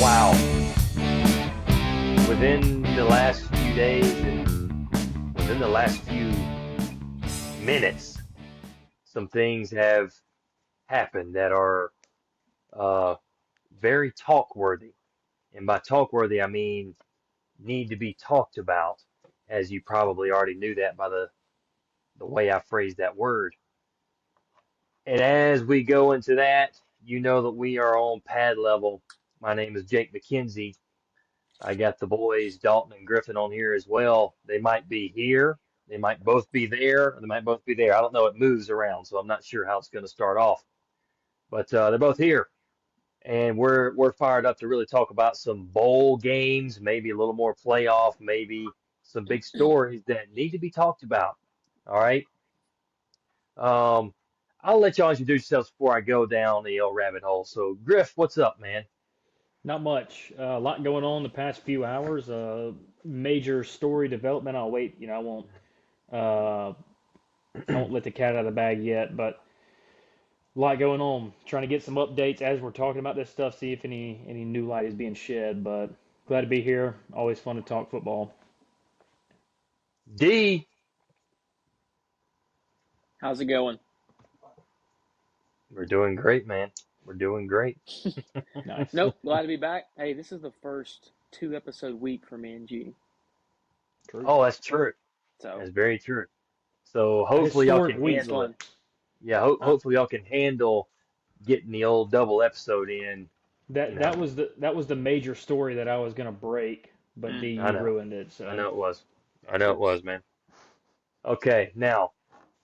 Wow. Within the last few days and within the last few minutes, some things have happened that are uh, very talk worthy. And by talk worthy, I mean need to be talked about, as you probably already knew that by the way I phrased that word. And as we go into that, you know that we are on pad level. My name is Jake McKenzie. I got the boys, Dalton and Griffin, on here as well. They might be here. They might both be there, or they might both be there. I don't know. It moves around, so I'm not sure how it's going to start off. But they're both here, and we're fired up to really talk about some bowl games, maybe a little more playoff, maybe some big stories that need to be talked about. All right. Um, I'll let y'all introduce yourselves before I go down the old rabbit hole. So, Griff, what's up, man? Not much. A lot going on the past few hours. Major story development. I'll wait. Uh, I won't let the cat out of the bag yet, but a lot going on. Trying to get some updates as we're talking about this stuff. See if any new light is being shed. But glad to be here. Always fun to talk football. D, How's it going? we're doing great, man. We're doing great. Nice. Nope, glad to be back. Hey, this is the first two-episode week for me and G. True. Oh, that's true. So That's very true. So A hopefully y'all historic can it's week. handle it. fun. Yeah, Uh, hopefully y'all can handle getting the old double episode in. You that know, was the major story that I was gonna break, but D, Mm. I you know, ruined it. I So know it was, I know it Oops. was, man. Okay, now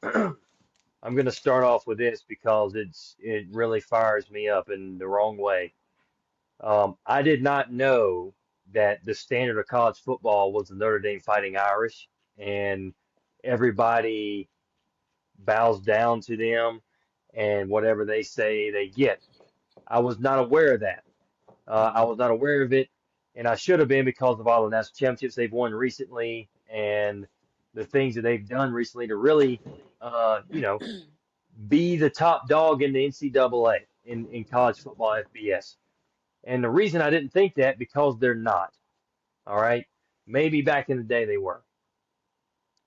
I'm gonna start off with this because it really fires me up in the wrong way. I did not know that the standard of college football was the Notre Dame Fighting Irish, and everybody bows down to them, and whatever they say, they get. I was not aware of that. I mhm. was not aware of it, and I should have been because of all the national championships they've won recently and the things that they've done recently to really, you know, be the top dog in the NCAA in college football FBS. And the reason I didn't think that because they're not. All right, maybe back in the day they were.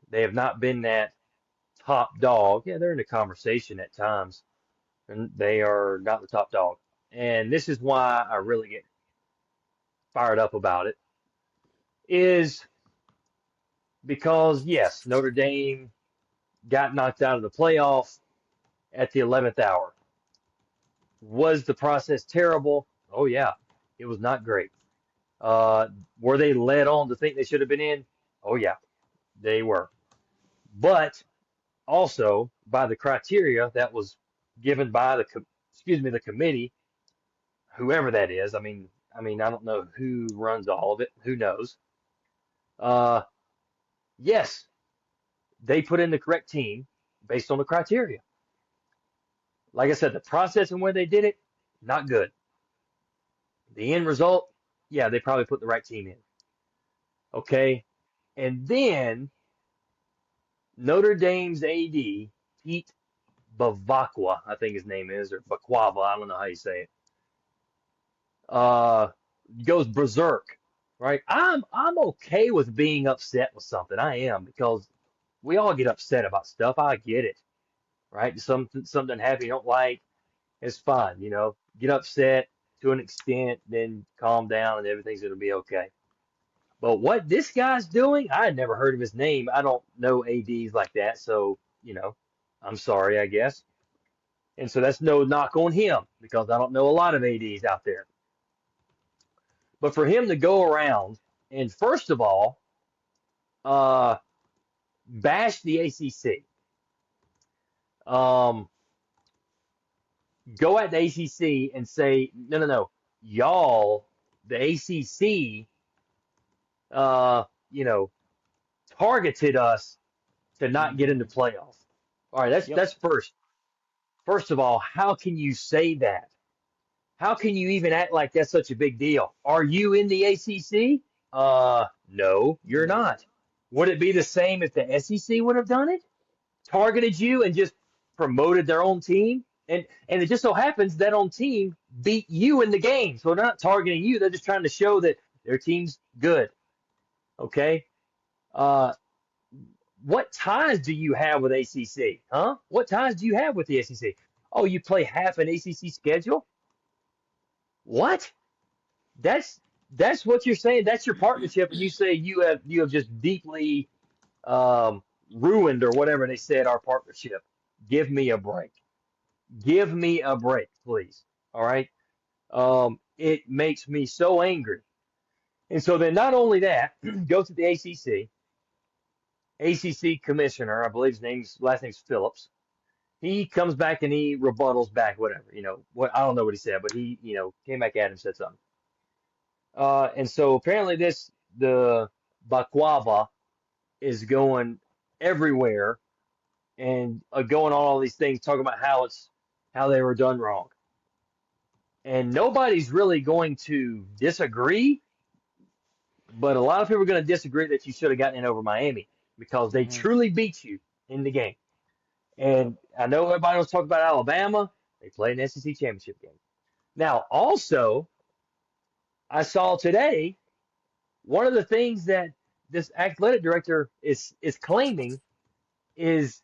They have not been that top dog. Yeah, they're in the conversation at times, and they are not the top dog. And this is why I really get fired up about it. Is because yes, Notre Dame got knocked out of the playoff at the 11th hour. Was the process terrible? Oh yeah, it was not great. Uh, were they led on to think they should have been in? Oh yeah, they were. But also by the criteria that was given by the committee, whoever that is. I don't know who runs all of it. Who knows? Uh, yes, they put in the correct team based on the criteria. Like I said, the process and where they did it, not good. The end result, yeah, they probably put the right team in. Okay. And then Notre Dame's AD, Pete Bavakwa, I think his name is, or Bakwava, I don't know how you say it, uh, goes berserk, right? I'm okay with being upset with something. I am because we all get upset about stuff. I get it, right? Something happen you don't like, it's fine, Get upset to an extent, then calm down, and everything's gonna be okay. But what this guy's doing, I had never heard of his name. I don't know ADs like that, so I'm sorry, I guess. And so that's no knock on him because I don't know a lot of ADs out there. But for him to go around and first of all, uh, bash the ACC, um, go at the ACC and say, no, no, no, y'all, the ACC, uh, you know, targeted us to not get into Mhm. playoffs. All right, that's Yep. that's first. First of all, how can you say that? How can you even act like that's such a big deal? Are you in the ACC? No, you're Nope. not. Would it be the same if the SEC would have done it? Targeted you and just promoted their own team? And it just so happens that on team beat you in the game. So they're not targeting you. They're just trying to show that their team's good. Okay. Uh, what ties do you have with ACC? Huh? What ties do you have with the ACC? Oh, you play half an ACC schedule? What? That's that's what you're saying. That's your partnership, and you say you have just deeply ruined or whatever they said our partnership. Give me a break. Give me a break, please. All right. It makes me so angry. And so then not only that, go to the ACC. ACC commissioner, I believe his last name's Phillips. He comes back and he rebuttals back, whatever, what I don't know what he said, but he, came back at him and said something. And so apparently the Baklava is going everywhere and going on all these things, talking about how they were done wrong. And nobody's really going to disagree, but a lot of people are going to disagree that you should have gotten in over Miami because they Hmm. truly beat you in the game. And I know everybody was talking about Alabama. They played an SEC championship game. Now, also, I saw today one of the things that this athletic director is claiming is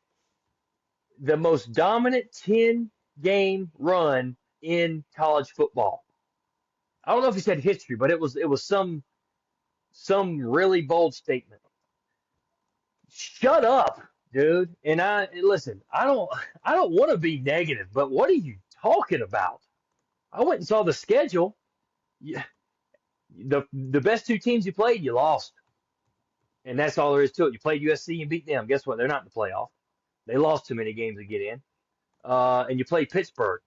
the most dominant 10-game run in college football. I don't know if he said history, but it was some really bold statement. Shut up, dude. And I listen, I don't want to be negative, but what are you talking about? I went and saw the schedule. Yeah, the best two teams you played, you lost. And that's all there is to it. You played USC and beat them. Guess what? They're not in the playoff. They lost too many games to get in. And you played Pittsburgh,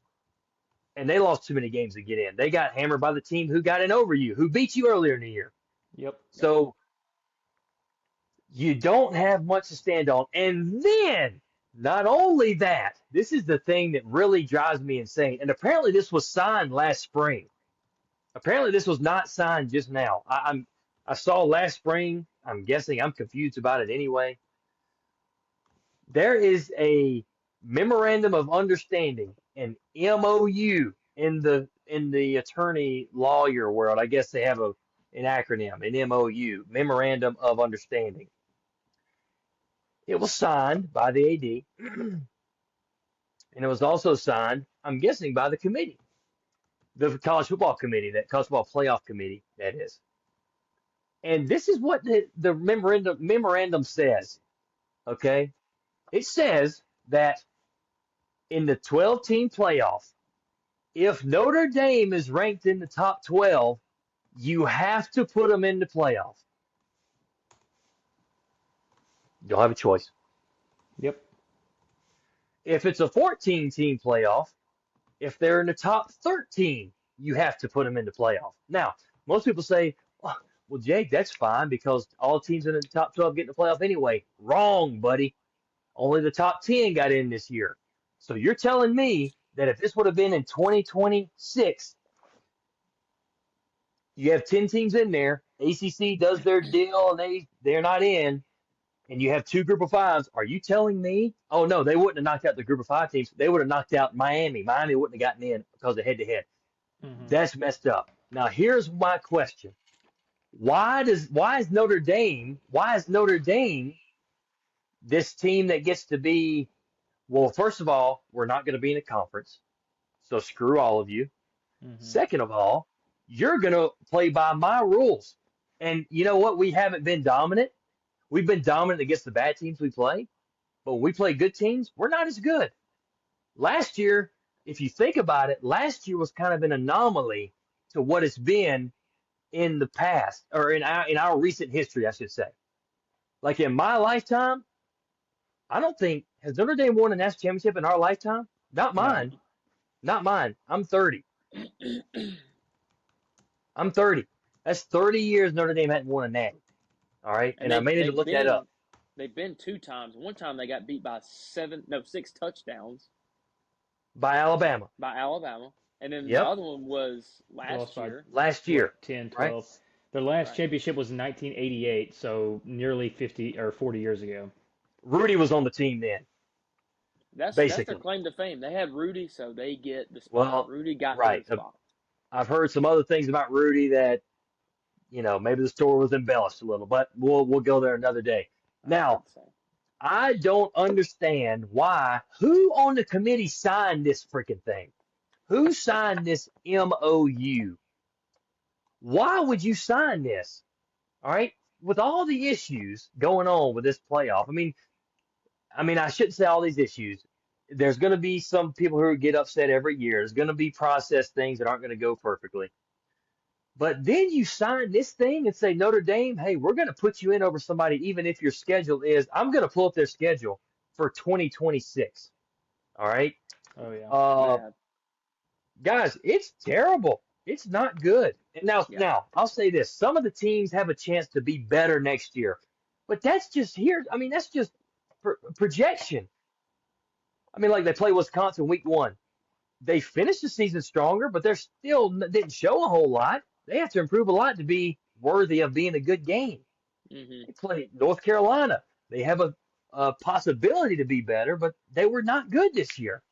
and they lost too many games to get in. They got hammered by the team who got in over you, who beat you earlier in the year. Yep. Yep. So you don't have much to stand on. And then, not only that, this is the thing that really drives me insane. And apparently, this was signed last spring. Apparently, this was not signed just now. I saw last spring. I'm guessing I'm confused about it anyway. There is a memorandum of understanding, an MOU in the attorney lawyer world. I guess they have an acronym, an MOU, memorandum of understanding. It was signed by the AD, and it was also signed, I'm guessing, by the committee, the college football committee, that college football playoff committee, that is. And this is what the memorandum says. Okay, it says that in the 12-team playoff, if Notre Dame is ranked in the top 12, you have to put them in the playoff. You don't have a choice. Yep. If it's a 14-team playoff, if they're in the top 13, you have to put them in the playoff. Now, most people say, well, Jake, that's fine because all teams in the top 12 get in the playoff anyway. Wrong, buddy. Only the top 10 got in this year. So you're telling me that if this would have been in 2026, you have 10 teams in there, ACC does their deal and they're not in, and you have two group of fives. Are you telling me? Oh no, they wouldn't have knocked out the group of five teams. They would have knocked out Miami. Miami wouldn't have gotten in because of head to head. Hmm. That's messed up. Now here's my question: Why is Notre Dame this team that gets to be? Well, first of all, we're not going to be in a conference, so screw all of you. Hmm. Second of all, you're going to play by my rules. And you know what? We haven't been dominant. We've been dominant against the bad teams we play, but when we play good teams, we're not as good. Last year, if you think about it, last year was kind of an anomaly to what it's been in the past, or in our recent history, I should say. Like in my lifetime, I don't think has Notre Dame won a national championship in our lifetime. Not No. mine. Not mine. I'm 30. I'm 30. That's 30 years Notre Dame hadn't won a natty. All right, And and I may need to they've look that been up. they've been two times. One time they got beat by six touchdowns By Alabama. by Alabama, and then the Yep, other one was They lost last by year. last what, year. 10, Right. 12. Their last Right. championship was in 1988, so nearly 50 or 40 years ago. Rudy was on the team then. That's their basically. claim to fame. They had Rudy, so they get the spot. Well, Rudy got them right. the spot. I've heard some other things about Rudy that, maybe the story was embellished a little, but we'll go there another day. I Now, think so. I don't understand who on the committee signed this freaking thing? Who signed this MOU? Why would you sign this? All right, with all the issues going on with this playoff. I shouldn't say all these issues. There's going to be some people who get upset every year. There's going to be process things that aren't going to go perfectly. But then you sign this thing and say, Notre Dame, hey, we're going to put you in over somebody, even if your schedule is, I'm going to pull up their schedule for 2026. All right. Oh yeah. Uh, Bad. Guys, it's terrible. It's not good. And now, Yeah. now I'll say this: some of the teams have a chance to be better next year, but that's just here. That's just projection. Like they play Wisconsin week 1. They finished the season stronger, but they're still didn't show a whole lot. They have to improve a lot to be worthy of being a good game. Hmm. They play North Carolina. They have a possibility to be better, but they were not good this year.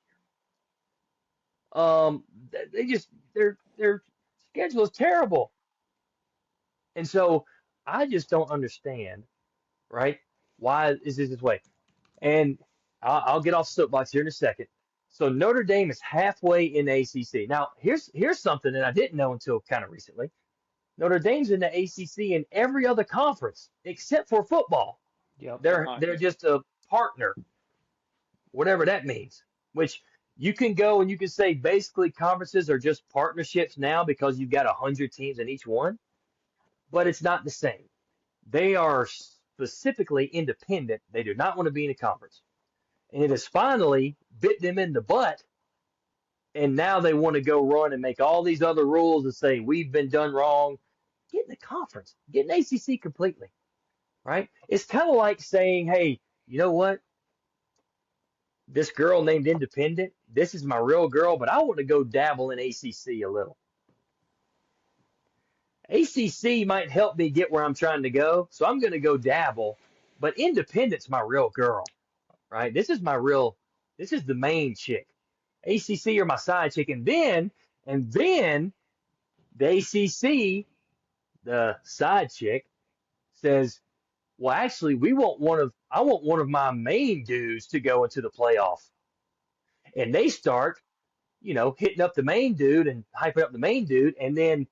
Um, they just their schedule is terrible, and so I just don't understand, right? Why is this way? And I'll get off soapbox here in a second. So Notre Dame is halfway in the ACC. Now here's something that I didn't know until kind of recently. Notre Dame's in the ACC in every other conference except for football. Yep. They're just a partner, whatever that means. Which you can go and you can say basically conferences are just partnerships now because you've got 100 teams in each one, but it's not the same. They are specifically independent. They do not want to be in a conference. And it has finally bit them in the butt. And now they want to go run and make all these other rules and say, we've been done wrong. Get in the conference, get an ACC completely, right? It's kind of like saying, hey, you know what? This girl named Independent, this is my real girl, but I want to go dabble in ACC a little. ACC might help me get where I'm trying to go, so I'm going to go dabble, but Independent's my real girl, right? This is the main chick. ACC are my side chick, and then the ACC, the side chick, says, well, actually, I want one of my main dudes to go into the playoff. And they start, hitting up the main dude and hyping up the main dude. And then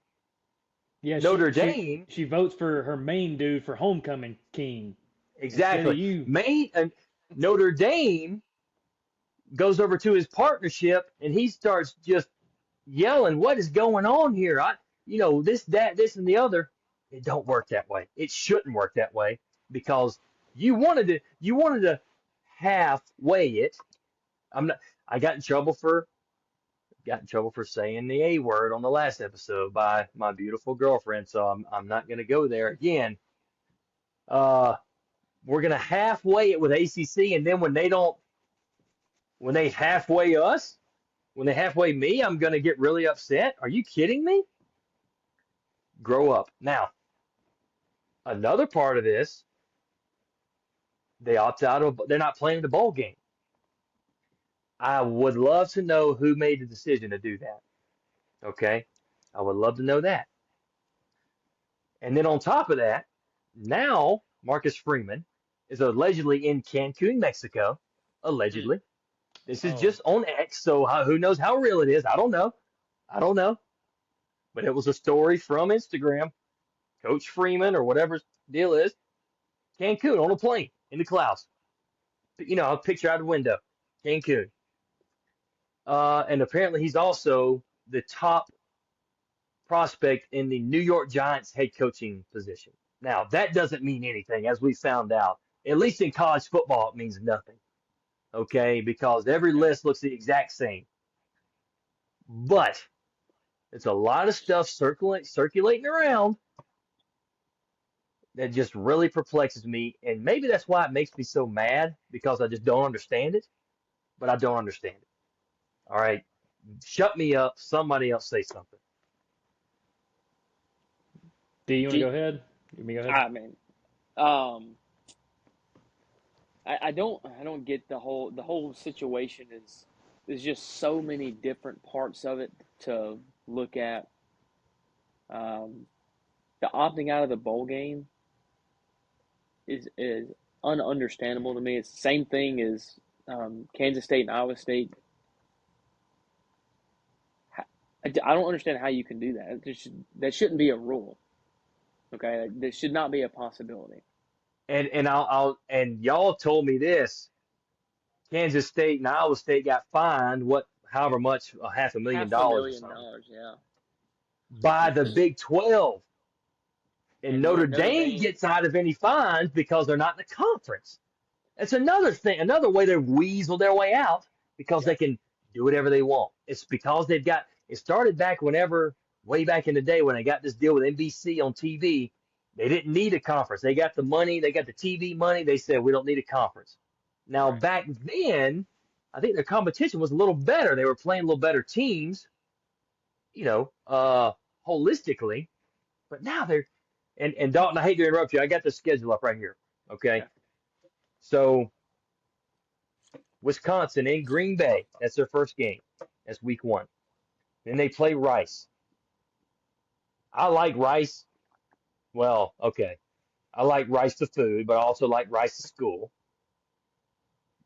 Yeah, Notre Dame, she votes for her main dude for homecoming king instead of exactly, you. main, and Notre Dame goes over to his partnership and he starts just yelling, what is going on here? This, that, this, and the other. It don't work that way. It shouldn't work that way because you wanted to halfway it. I'm not. I got in trouble for saying the A word on the last episode by my beautiful girlfriend, so I'm not going to go there again. Uh, we're going to halfway it with ACC, and then when they halfway us, when they halfway me, I'm going to get really upset. Are you kidding me? Grow up. Now, another part of this, they opt out of. They're not playing the bowl game. I would love to know who made the decision to do that. Okay, I would love to know that. And then on top of that, now Marcus Freeman is allegedly in Cancun, Mexico. Mm. Allegedly. This is Oh, just on X, so who knows how real it is? I don't know. I don't know. But it was a story from Instagram. Coach Freeman or whatever his deal is, Cancun on a plane in the clouds. A picture out the window. Cancun. And apparently he's also the top prospect in the New York Giants head coaching position. Now, that doesn't mean anything, as we found out. At least in college football, it means nothing, okay? Because every Okay. list looks the exact same. But it's a lot of stuff circulating around that just really perplexes me. And maybe that's why it makes me so mad because I just don't understand it, but I don't understand it. All right. Shut me up. Somebody else say something. D, you want to go G. ahead? You want me to go ahead? I mean, um, I don't get the whole situation is there's just so many different parts of it to look at. Um, the opting out of the bowl game is ununderstandable to me. It's the same thing as Kansas State and Iowa State. I don't understand how you can do that. That shouldn't be a rule. Okay, that should not be a possibility. And y'all told me this. Kansas State and Iowa State got fined what however much, half a million Half a dollars or million something, dollars, yeah. by the Big 12. And And Notre Notre Dame Dame, gets out of any fines because they're not in the conference. That's another thing, another way they weasel their way out because yeah, they can do whatever they want. It's because they've got it started back whenever, way back in the day when they got this deal with NBC on TV. They didn't need a conference. They got the money, they got the TV money. They said we don't need a conference. Now right. back then, I think their competition was a little better. They were playing a little better teams, you know, holistically. But now they're and Dalton, I hate to interrupt you. I got the schedule up right here. Okay. Okay. So Wisconsin in Green Bay. That's their first game. That's week 1. Then they play Rice. I like Rice. Well, okay. I like Rice the food, but I also like Rice the school.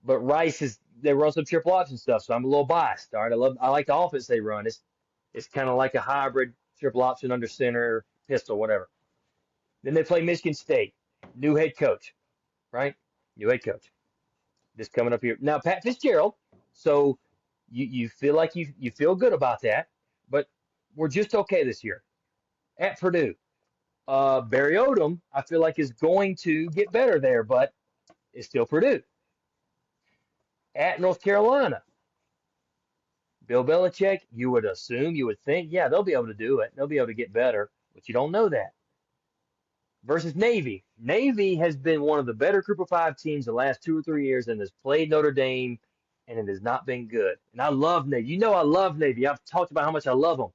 But Rice is they run some triple option stuff, so I'm a little biased. All right. I like the offense they run. It's kind of like a hybrid triple option under center, pistol, whatever. Then they play Michigan State. New head coach, right? New head coach. This coming up here. Now Pat Fitzgerald. So you feel like you feel good about that, but we're just okay this year. At Purdue. Barry Odom, I feel like is going to get better there, but it's still Purdue. At North Carolina, Bill Belichick, you would assume, you would think, yeah, they'll be able to do it. They'll be able to get better, but you don't know that. Versus Navy. Navy has been one of the better Group of Five teams the last 2 or 3 years and has played Notre Dame, and it has not been good. And I love Navy. You know I love Navy. I've talked about how much I love them,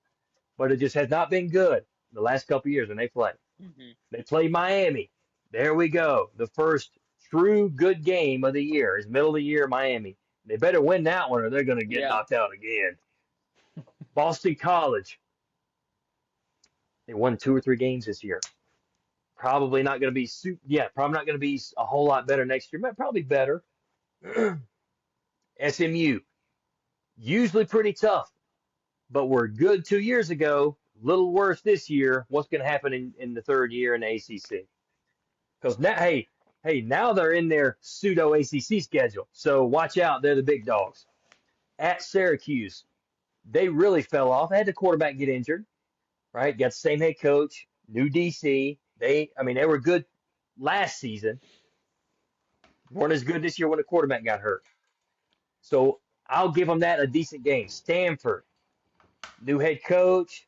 but it just has not been good the last couple of years when they play. Hmm. They play Miami. There we go. The first true good game of the year is middle of the year, Miami. They better win that one or they're going to get Yeah. knocked out again. Boston College. They won 2 or 3 games this year. Probably not going to be probably not going to be a whole lot better next year, but probably better. SMU. Usually pretty tough, but we're good 2 years ago. Little worse this year. What's going to happen in the third year in the ACC? Because now, now they're in their pseudo ACC schedule. So watch out. They're the big dogs. At Syracuse, they really fell off. They had the quarterback get injured, right? Got the same head coach, new DC. They were good last season. Weren't as good this year when the quarterback got hurt. So I'll give them that a decent game. Stanford, new head coach.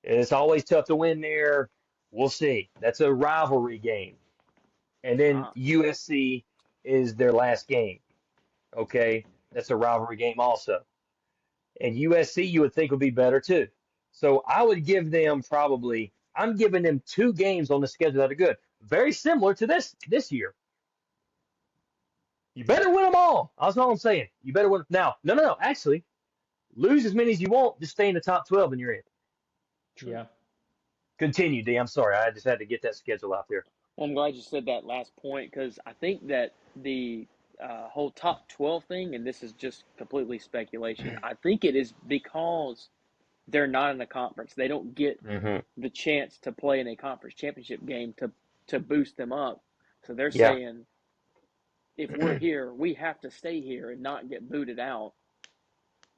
It's always tough to win there. We'll see. That's a rivalry game. And then Uh, USC is their last game. Okay, that's a rivalry game also. And USC you would think would be better too. So I would give them probably. I'm giving them 2 games on the schedule that are good. Very similar to this year. You better win them all. That's all I'm saying. You better win. Now, no. Actually, lose as many as you want. Just stay in the top 12 and you're in. true. Yeah. Continue, D. I'm sorry. I just had to get that schedule out there. Well, I'm glad you said that last point because I think that the whole top 12 thing, and this is just completely speculation, I think it is because they're not in the conference. They don't get Hmm. the chance to play in a conference championship game to boost them up. So they're Yeah. saying if we're here, we have to stay here and not get booted out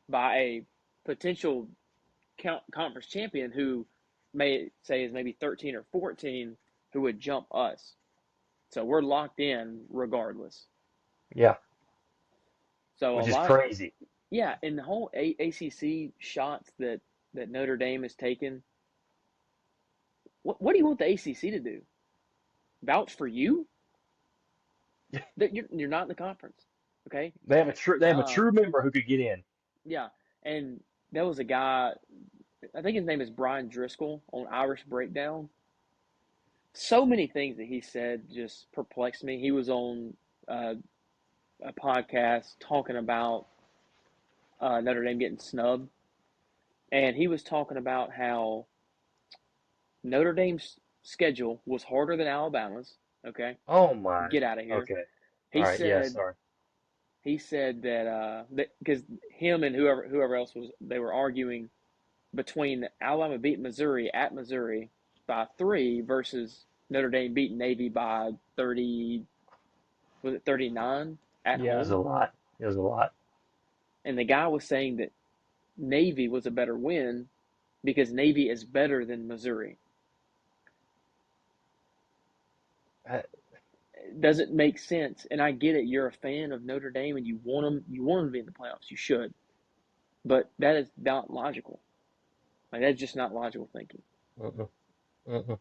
by a potential conference champion who may say is maybe 13 or 14 who would jump us. So we're locked in regardless. Yeah. So a Which is lot of crazy. yeah, and the whole ACC shots that Notre Dame has taken. What do you want the ACC to do? Vouch for you? That you're not in the conference, okay? They have a true member who could get in. Yeah, and there was a guy. I think his name is Brian Driscoll on Irish Breakdown. So many things that he said just perplexed me. He was on a podcast talking about Notre Dame getting snubbed, and he was talking about how Notre Dame's schedule was harder than Alabama's. Okay, Oh my. get out of here. Okay. All He right. Yeah. said Sorry. he said that because him and whoever else was, they were arguing between Alabama beating Missouri at Missouri by 3 versus Notre Dame beating Navy by 30, was it 39 at It Yeah. was home? a lot. It was a lot. And the guy was saying that Navy was a better win because Navy is better than Missouri. Uh, It doesn't make sense, and I get it. You're a fan of Notre Dame, and you want them to be in the playoffs. You should, but that is not logical. Like that's just not logical thinking. uh-uh, uh-uh.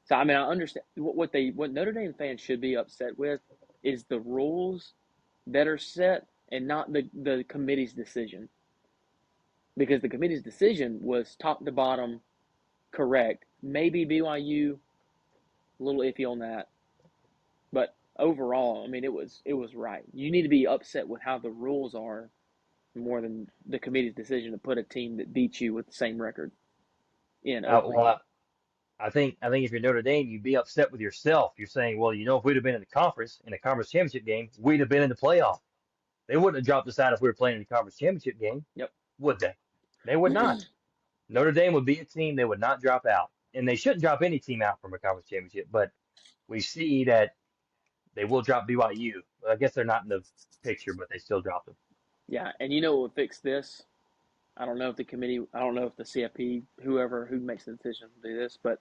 So I mean, I understand what Notre Dame fans should be upset with is the rules that are set and not the committee's decision, because the committee's decision was top to bottom correct. Maybe BYU a little iffy on that, but overall, I mean, it was right. You need to be upset with how the rules are more than the committee's decision to put a team that beats you with the same record in over Well, you. I think if you're Notre Dame, you'd be upset with yourself. You're saying, well, if we'd have been in the conference championship game, we'd have been in the playoff. They wouldn't have dropped us out if we were playing in the conference championship game, Yep. would they? They would not. Notre Dame would be a team they would not drop out, and they shouldn't drop any team out from a conference championship. But we see that they will drop BYU. Well, I guess they're not in the picture, but they still dropped them. Yeah, and you know what would fix this? I don't know if the committee, I don't know if the CFP, who makes the decision to do this, but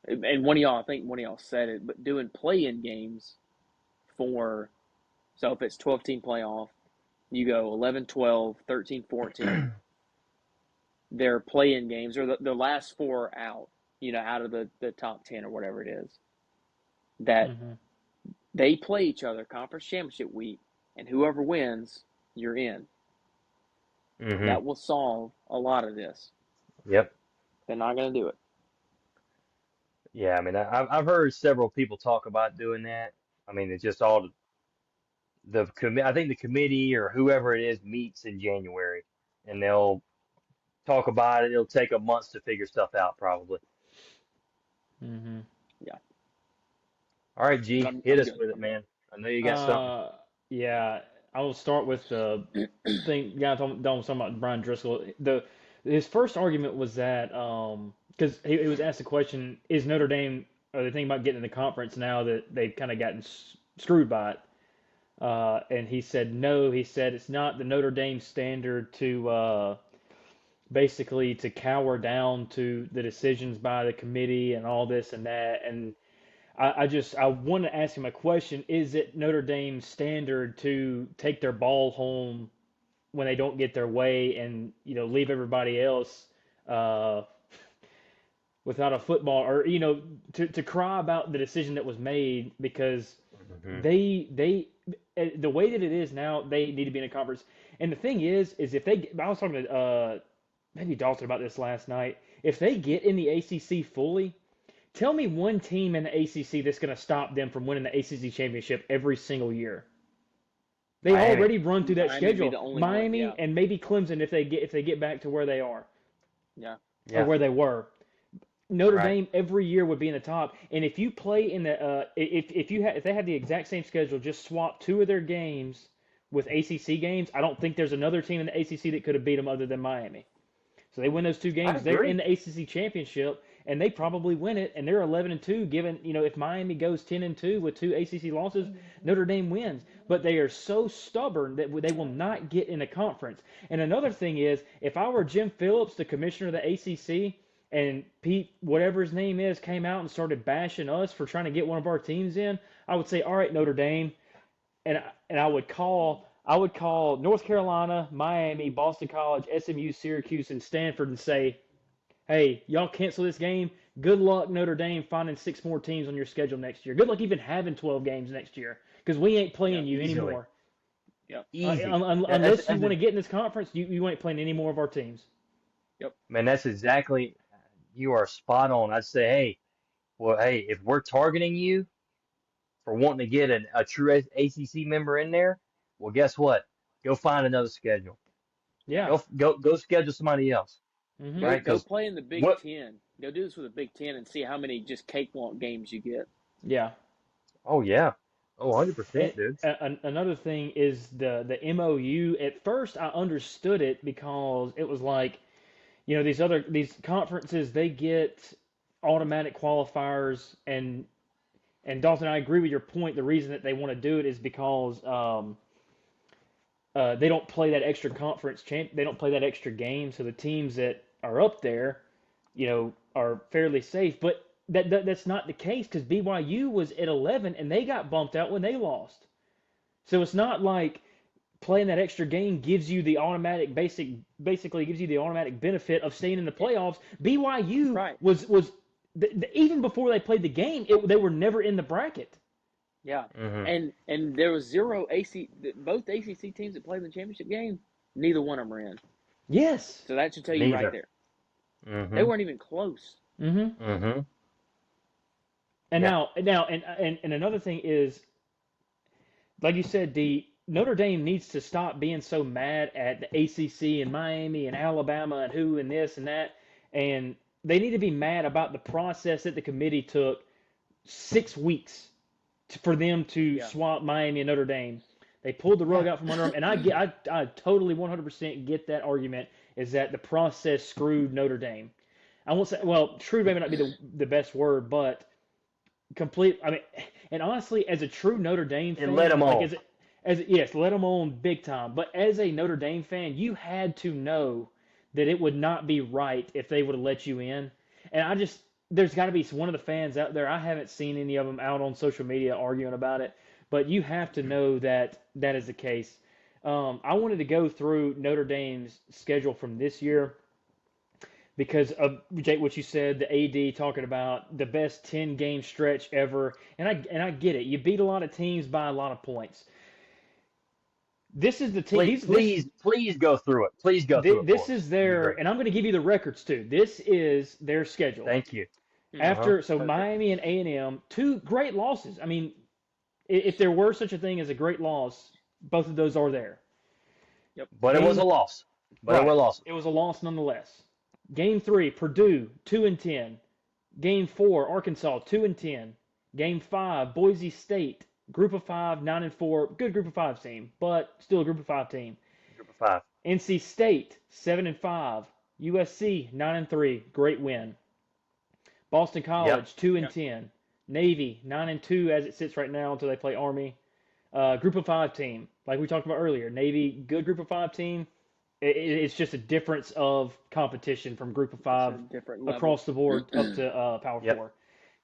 and one of y'all, I think one of y'all said it, but doing play-in games for, so if it's 12-team playoff, you go 11, 12, 13, 14. They're play-in games, or the last 4 out, out of the top 10 or whatever it is, that Mm-hmm. they play each other conference championship week, and whoever wins, you're in. Hmm. That will solve a lot of this. Yep. They're not going to do it. Yeah. I mean, I've heard several people talk about doing that. I mean, it's just all I think the committee or whoever it is meets in January, and they'll talk about it. It'll take a month to figure stuff out, probably. Mm-hmm. Yeah, All right, but G, I'm hit I'm us good. with it, I'm good. man. I know you got something. Uh, yeah, I will start with the thing. Yeah, Don was talking about Brian Driscoll. His first argument was that because he was asked the question, is Notre Dame are they thinking about getting in the conference now that they've kind of gotten screwed by it? And he said no. He said it's not the Notre Dame standard to basically to cower down to the decisions by the committee and all this and that. And I want to ask him a question. Is it Notre Dame's standard to take their ball home when they don't get their way and leave everybody else uh, without a football or to cry about the decision that was made because Hmm. they the way that it is now they need to be in a conference. And the thing is if they I was talking to maybe Dalton about this last night. If they get in the ACC fully, tell me one team in the ACC that's going to stop them from winning the ACC championship every single year. They Miami. already run through that Miami would be schedule. the only one. Miami Yeah, and maybe Clemson if they get back to where they are yeah. or Yeah. where they were. Notre Right. Dame every year would be in the top. And if you play in the if they had the exact same schedule, just swap 2 of their games with ACC games, I don't think there's another team in the ACC that could have beat them other than Miami. So they win those 2 I games, they're in agree. the ACC championship, and they probably win it. And they're 11-2. Given if Miami goes 10-2 with 2 ACC losses, Notre Dame wins. But they are so stubborn that they will not get in a conference. And another thing is, if I were Jim Phillips, the commissioner of the ACC, and Pete, whatever his name is, came out and started bashing us for trying to get one of our teams in, I would say, all right, Notre Dame, and I would call North Carolina, Miami, Boston College, SMU, Syracuse, and Stanford and say, hey, y'all cancel this game. Good luck, Notre Dame, finding 6 more teams on your schedule next year. Good luck even having 12 games next year because we ain't playing Yep. you Easily. anymore. Yep. Easy. That's, Unless you that's want to get in this conference, you ain't playing any more of our teams. Yep. man, that's exactly, you are spot on. I'd say, hey, well, hey, if we're targeting you, for wanting to get a true ACC member in there, well, guess what? Go find another schedule. Yeah. Yeah. Go schedule somebody else, Hmm. Go right? go Because play in the Big what? Ten. Go do this with the Big Ten and see how many just cakewalk games you get. Yeah. Oh yeah, oh And 100%, dude. another thing is the MOU. At first, I understood it because it was like, these conferences, they get automatic qualifiers, and Dalton, I agree with your point. The reason that they want to do it is because they don't play that extra they don't play that extra game, so the teams that are up there, are fairly safe. But that's not the case because BYU was at 11 and they got bumped out when they lost. So it's not like playing that extra game gives you the basically gives you the automatic benefit of staying in the playoffs. BYU Right. was even before they played the game, they were never in the bracket. Yeah. Hmm. And there was zero both ACC teams that played in the championship game, neither one of them were in. Yes. So that should tell you right Neither. there. They Hmm. weren't even close. Mm-hmm. Hmm. And Yeah. and another thing is, like you said, the Notre Dame needs to stop being so mad at the ACC and Miami and Alabama and who and this and that, and they need to be mad about the process that the committee took 6 weeks for them to Yeah. swap Miami and Notre Dame. They pulled the rug Yeah. out from under them, and I totally 100% get that argument is that the process screwed Notre Dame. I won't say, well, screwed may not be the best word, but complete. I mean, and honestly, as a true Notre Dame And let fan, them like on. yes, let them on big time. But as a Notre Dame fan, you had to know that it would not be right if they would have let you in. And there's got to be one of the fans out there. I haven't seen any of them out on social media arguing about it, but you have to know that that is the case. I wanted to go through Notre Dame's schedule from this year because of Jake, what you said, the AD talking about the best 10-game stretch ever, and I get it. You beat a lot of teams by a lot of points. This is the team. Please go through it. Please go through it This for us. is It'd be their, great. and I'm going to give you the records too. This is their schedule. Thank you. Mm-hmm. Uh-huh. After so Perfect. Miami and A&M, two great losses. I mean, if there were such a thing as a great loss, both of those are there. Yep. But it was a Game loss. But it Right. was a loss. It was a loss nonetheless. Game 3, Purdue 2-10. Game 4, Arkansas 2-10. Game 5, Boise State Group of 5 9-4. Good Group of 5 team, but still a Group of 5 team. Group of 5. NC State 7-5. USC 9-3. Great win. Boston Yep. College 2-10. Navy 9-2 as it sits right now until they play Army. Group of 5 team, like we talked about earlier. Navy, good Group of 5 team. It's just a difference of competition from Group of It's 5 a different level. across the board up to Power Yep. 4.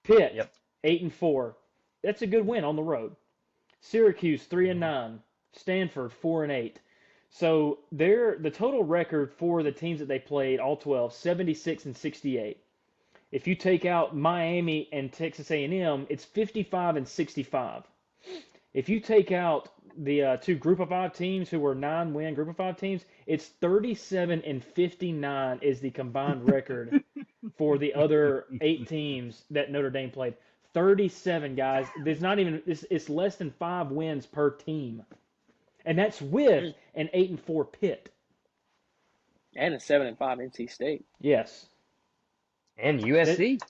Pitt Yep. 8-4. That's a good win on the road. Syracuse 3-9. Stanford 4-8. So the total record for the teams that they played, all 12, 76-68. If you take out Miami and Texas A&M, it's 55-65. If you take out the two Group of 5 teams who were 9-win Group of 5 teams, it's 37-59 is the combined record for the other 8 teams that Notre Dame played. 37, guys. There's not even it's less than 5 wins per team, and that's with an 8-4 Pitt. And a 7-5 NC State. Yes. And USC.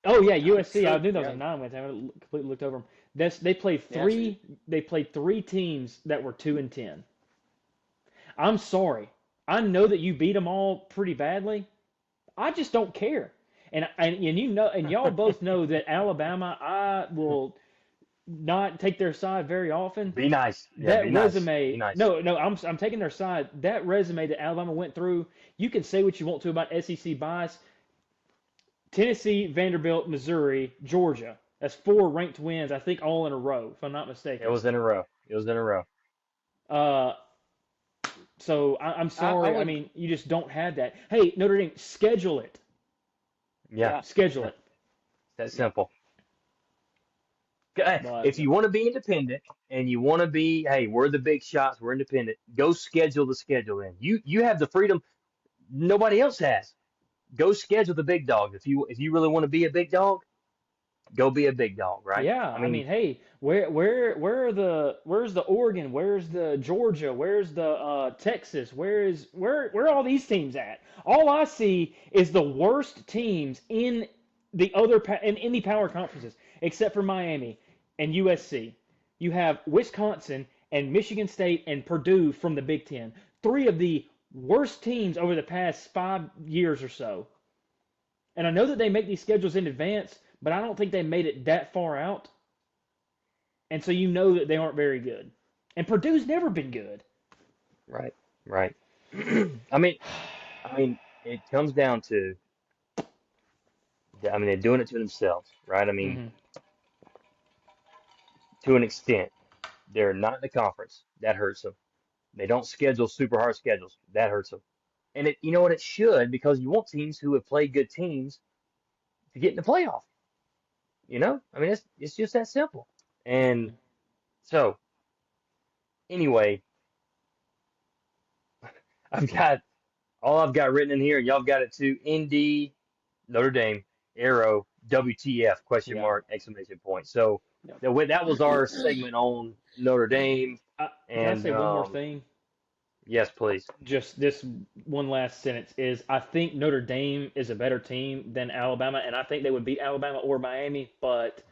Oh yeah, USC. I True. knew that was Yeah. a 9 win. I completely looked over them. They played Yeah, three. They played 3 teams that were 2-10. I'm sorry. I know that you beat them all pretty badly. I just don't care. And and y'all both know that Alabama, I will not take their side very often. Be nice. Yeah, That be nice. Be resume, nice. no, I'm taking their side. That resume that Alabama went through, you can say what you want to about SEC bias. Tennessee, Vanderbilt, Missouri, Georgia. That's 4 ranked wins, I think, all in a row, if I'm not It mistaken. was in a row. It was in a row. Uh, so I'm sorry. I would. mean, you just don't have that. Hey, Notre Dame, schedule it. Yeah. Yeah. Schedule it. That simple. If But you want to be independent and you want to be, hey, we're the big shots, we're independent, go schedule the schedule in. You have the freedom nobody else has. Go schedule the big dog. If you really want to be a big dog, go be a big dog, right? Yeah, I I mean, mean, hey, where's the Oregon? Where's the Georgia? Where's the Texas? Where are all these teams at? All I see is the worst teams in in any power conferences, except for Miami and USC. You have Wisconsin and Michigan State and Purdue from the Big Ten. Three of the worst teams over the past 5 years or so. And I know that they make these schedules in advance, but I don't think they made it that far out. And so you know that they aren't very good. And Purdue's never been good. right, right. I mean, it comes down to, I mean, they're doing it to themselves, right? I mean, Hmm. to an extent, they're not in the conference. That hurts them. They don't schedule super hard schedules. That hurts them. And you know what? It should because you want teams who have played good teams to get in the playoff. I mean, it's just that simple. And Hmm. so, anyway, I've got all I've got written in here, and y'all got it too. ND, Notre Dame, arrow, WTF, question Yeah. mark, exclamation point. So Yep. that was our segment on Notre Dame. Can I And say one more thing? yes, please. Just this one last sentence is I think Notre Dame is a better team than Alabama, and I think they would beat Alabama or Miami, but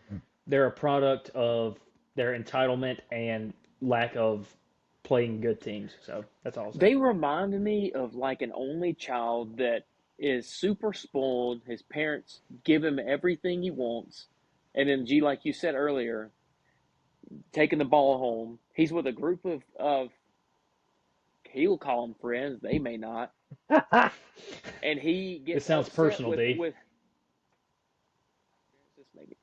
they're a product of their entitlement and lack of playing good teams. So that's all I'll say. They remind me of like an only child that is super spoiled. His parents give him everything he wants. And then, G, like you said earlier, taking the ball home. He's with a group of he'll call them friends. They may not. And he This gets sounds upset personal, D. with maybe.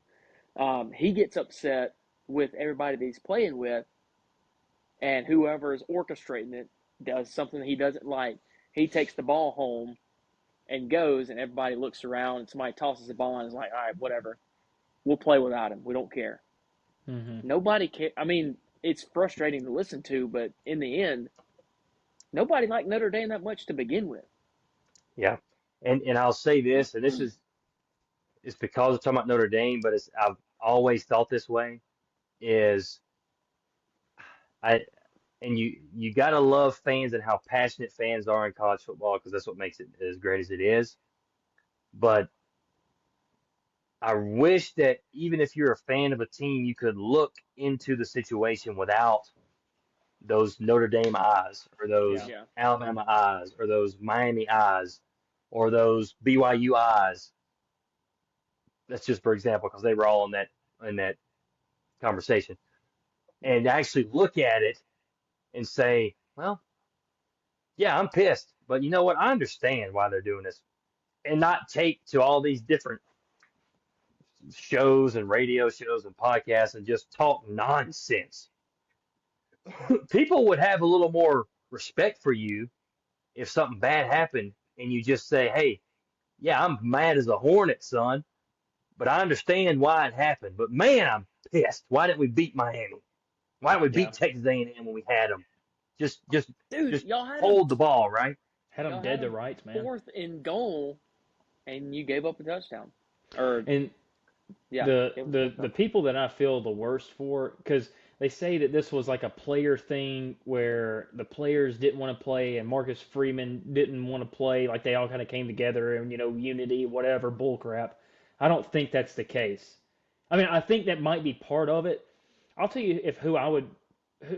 He gets upset with everybody that he's playing with, and whoever is orchestrating it does something he doesn't like. He takes the ball home and goes, and everybody looks around, and somebody tosses the ball and is like, all right, whatever. We'll play without him. We don't care. Hmm. Nobody care. I mean, it's frustrating to listen to, but in the end, nobody liked Notre Dame that much to begin with. Yeah. And I'll say this, and this is it's because we're talking about Notre Dame, but I've always thought this way, is I and you gotta love fans and how passionate fans are in college football because that's what makes it as great as it is. But I wish that even if you're a fan of a team, you could look into the situation without those Notre Dame eyes or Yeah. those Yeah. Alabama eyes or those Miami eyes or those BYU eyes. That's just for example, because they were all in that conversation. And actually look at it and say, well, yeah, I'm pissed, but you know what? I understand why they're doing this, and not take to all these different shows and radio shows and podcasts and just talk nonsense. People would have a little more respect for you if something bad happened and you just say, hey, yeah, I'm mad as a hornet, son, but I understand why it happened. But man, I'm pissed. Why didn't we beat Miami? Why didn't we Yeah. beat Texas A&M when we had them? Just, just, Dude, just hold the ball, right? Had them y'all had dead to him rights, man. fourth in goal, and you gave up a touchdown. Or And yeah, the gave up a the touchdown. people that I feel the worst for, because they say that this was like a player thing where the players didn't want to play and Marcus Freeman didn't want to play, like they all kind of came together and unity, whatever bull crap. I don't think that's the case. I mean, I think that might be part of it. I'll tell you if who I would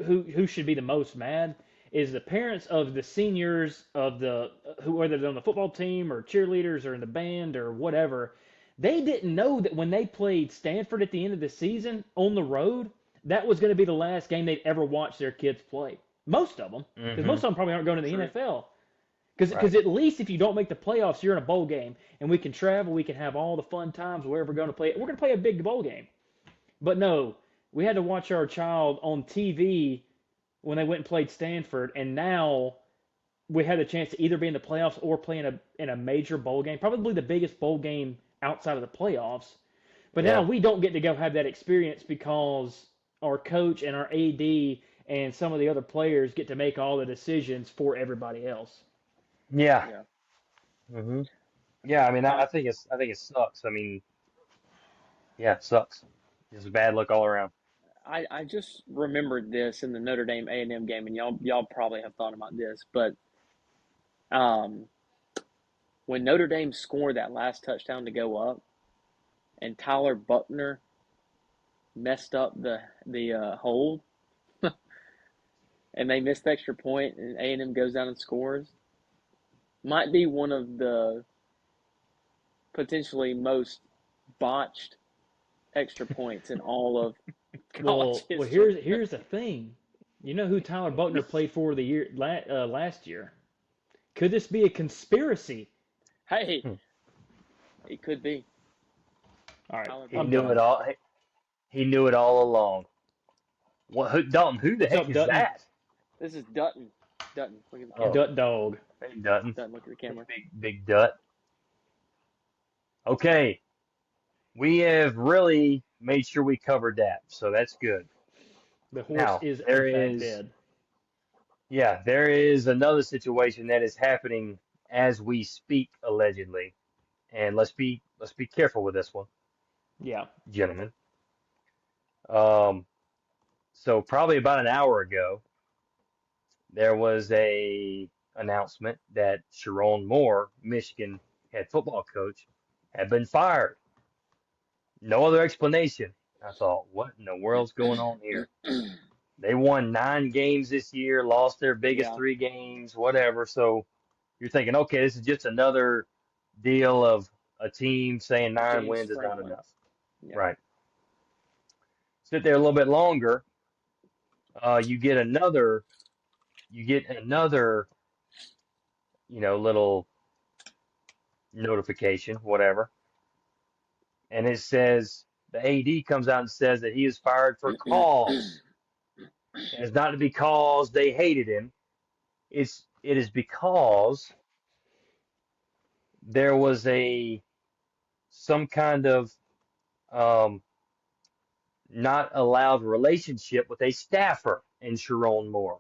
who should be the most mad is the parents of the seniors of the who whether they're on the football team or cheerleaders or in the band or whatever. They didn't know that when they played Stanford at the end of the season on the road, that was going to be the last game they'd ever watch their kids play. Most of them, because most Mm-hmm. of them probably aren't going to the True. NFL. Right. Because at least if you don't make the playoffs, you're in a bowl game, and we can travel, we can have all the fun times wherever we're going to play. We're going to play a big bowl game. But no, we had to watch our child on TV when they went and played Stanford, and now we had the chance to either be in the playoffs or play in a major bowl game, probably the biggest bowl game outside of the playoffs. But now Yeah. we don't get to go have that experience because our coach and our AD and some of the other players get to make all the decisions for everybody else. Yeah. Yeah. Mm-hmm. Yeah. I mean, I Uh, think I think it sucks. I mean, Yeah, sucks. Just bad luck all around. I just remembered this in the Notre Dame A&M game, and y'all probably have thought about this, but um, when Notre Dame scored that last touchdown to go up, and Tyler Buckner messed up the hold, and they missed the extra point, and A&M goes down and scores, might be one of the potentially most botched extra points in all of college Well, history. here's the thing. You know who Tyler Buckner played for the year last year? Could this be a conspiracy? Hey, Hmm. it could be All right, Tyler He I'm Buckner. knew it done. all. He knew it all along. What? Dalton? Who the What's heck up, is Dutton? that? This is Dutton. Dutton, look at the Oh, camera. Dut dog. hey Dutton. Dutton, look at the Hey, camera. big Dut. Okay, we have really made sure we covered that, so that's good. The horse Now is in there fact is, dead. yeah, there is another situation that is happening as we speak, allegedly, and let's be careful with this one, Yeah. gentlemen. Um, so probably about an hour ago, there was a announcement that Sharon Moore, Michigan head football coach, had been fired. No other explanation. I thought, what in the world's going on here? They won 9 games this year, lost their biggest Yeah, 3 games, whatever. So you're thinking, okay, this is just another deal of a team saying 9 wins James is not Franklin. enough. Yeah. Right. Sit there a little bit longer. You get another, little notification, whatever, and it says the AD comes out and says that he is fired for cause. And it's not because they hated him. It is because there was a some kind of um, not allowed relationship with a staffer in Sharon Moore.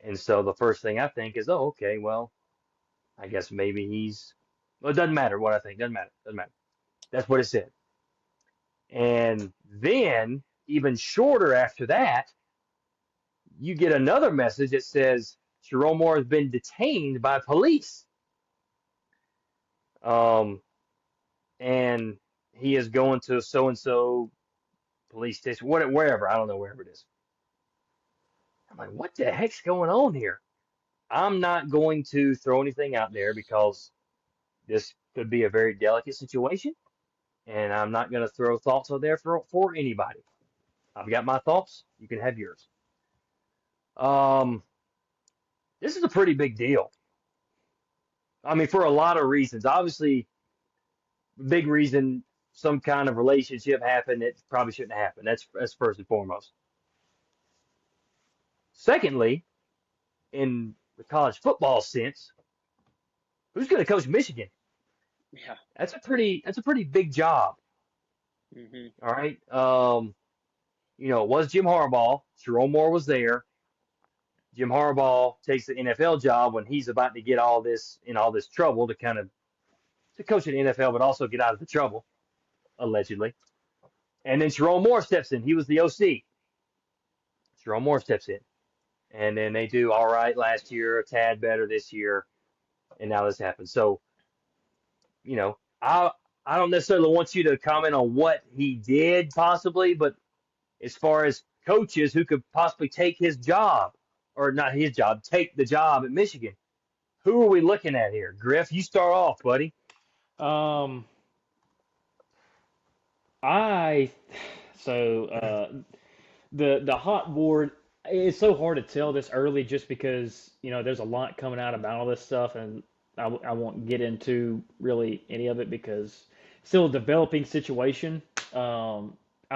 And so the first thing I think is, oh, okay, well, I guess maybe he's. Well, it doesn't matter what I think. Doesn't matter. Doesn't matter. That's what it said. And then, even shorter after that, you get another message that says Sharon Moore has been detained by police. Um, and he is going to so and so police station, wherever. I don't know wherever it is. I'm like, what the heck's going on here? I'm not going to throw anything out there because this could be a very delicate situation, and I'm not going to throw thoughts out there for anybody. I've got my thoughts. You can have yours. Um, this is a pretty big deal. I mean, for a lot of reasons. Obviously, big reason some kind of relationship happened that probably shouldn't happen. That's first and foremost. Secondly, in the college football sense, who's going to coach Michigan? Yeah. That's a pretty big job. Hmm. All right. It was Jim Harbaugh. Sharon Moore was there. Jim Harbaugh takes the NFL job when he's about to get all this trouble to coach in the NFL, but also get out of the trouble, allegedly. And then Sharon Moore steps in. He was the OC. Sharon Moore steps in. And then they do all right last year, a tad better this year, and now this happens. So, I don't necessarily want you to comment on what he did possibly, but as far as coaches who could possibly take his job, or not his job, take the job at Michigan, who are we looking at here? Griff, you start off, buddy. Um, I so the hot board. It's so hard to tell this early, just because there's a lot coming out about all this stuff, and I won't get into really any of it because it's still a developing situation. I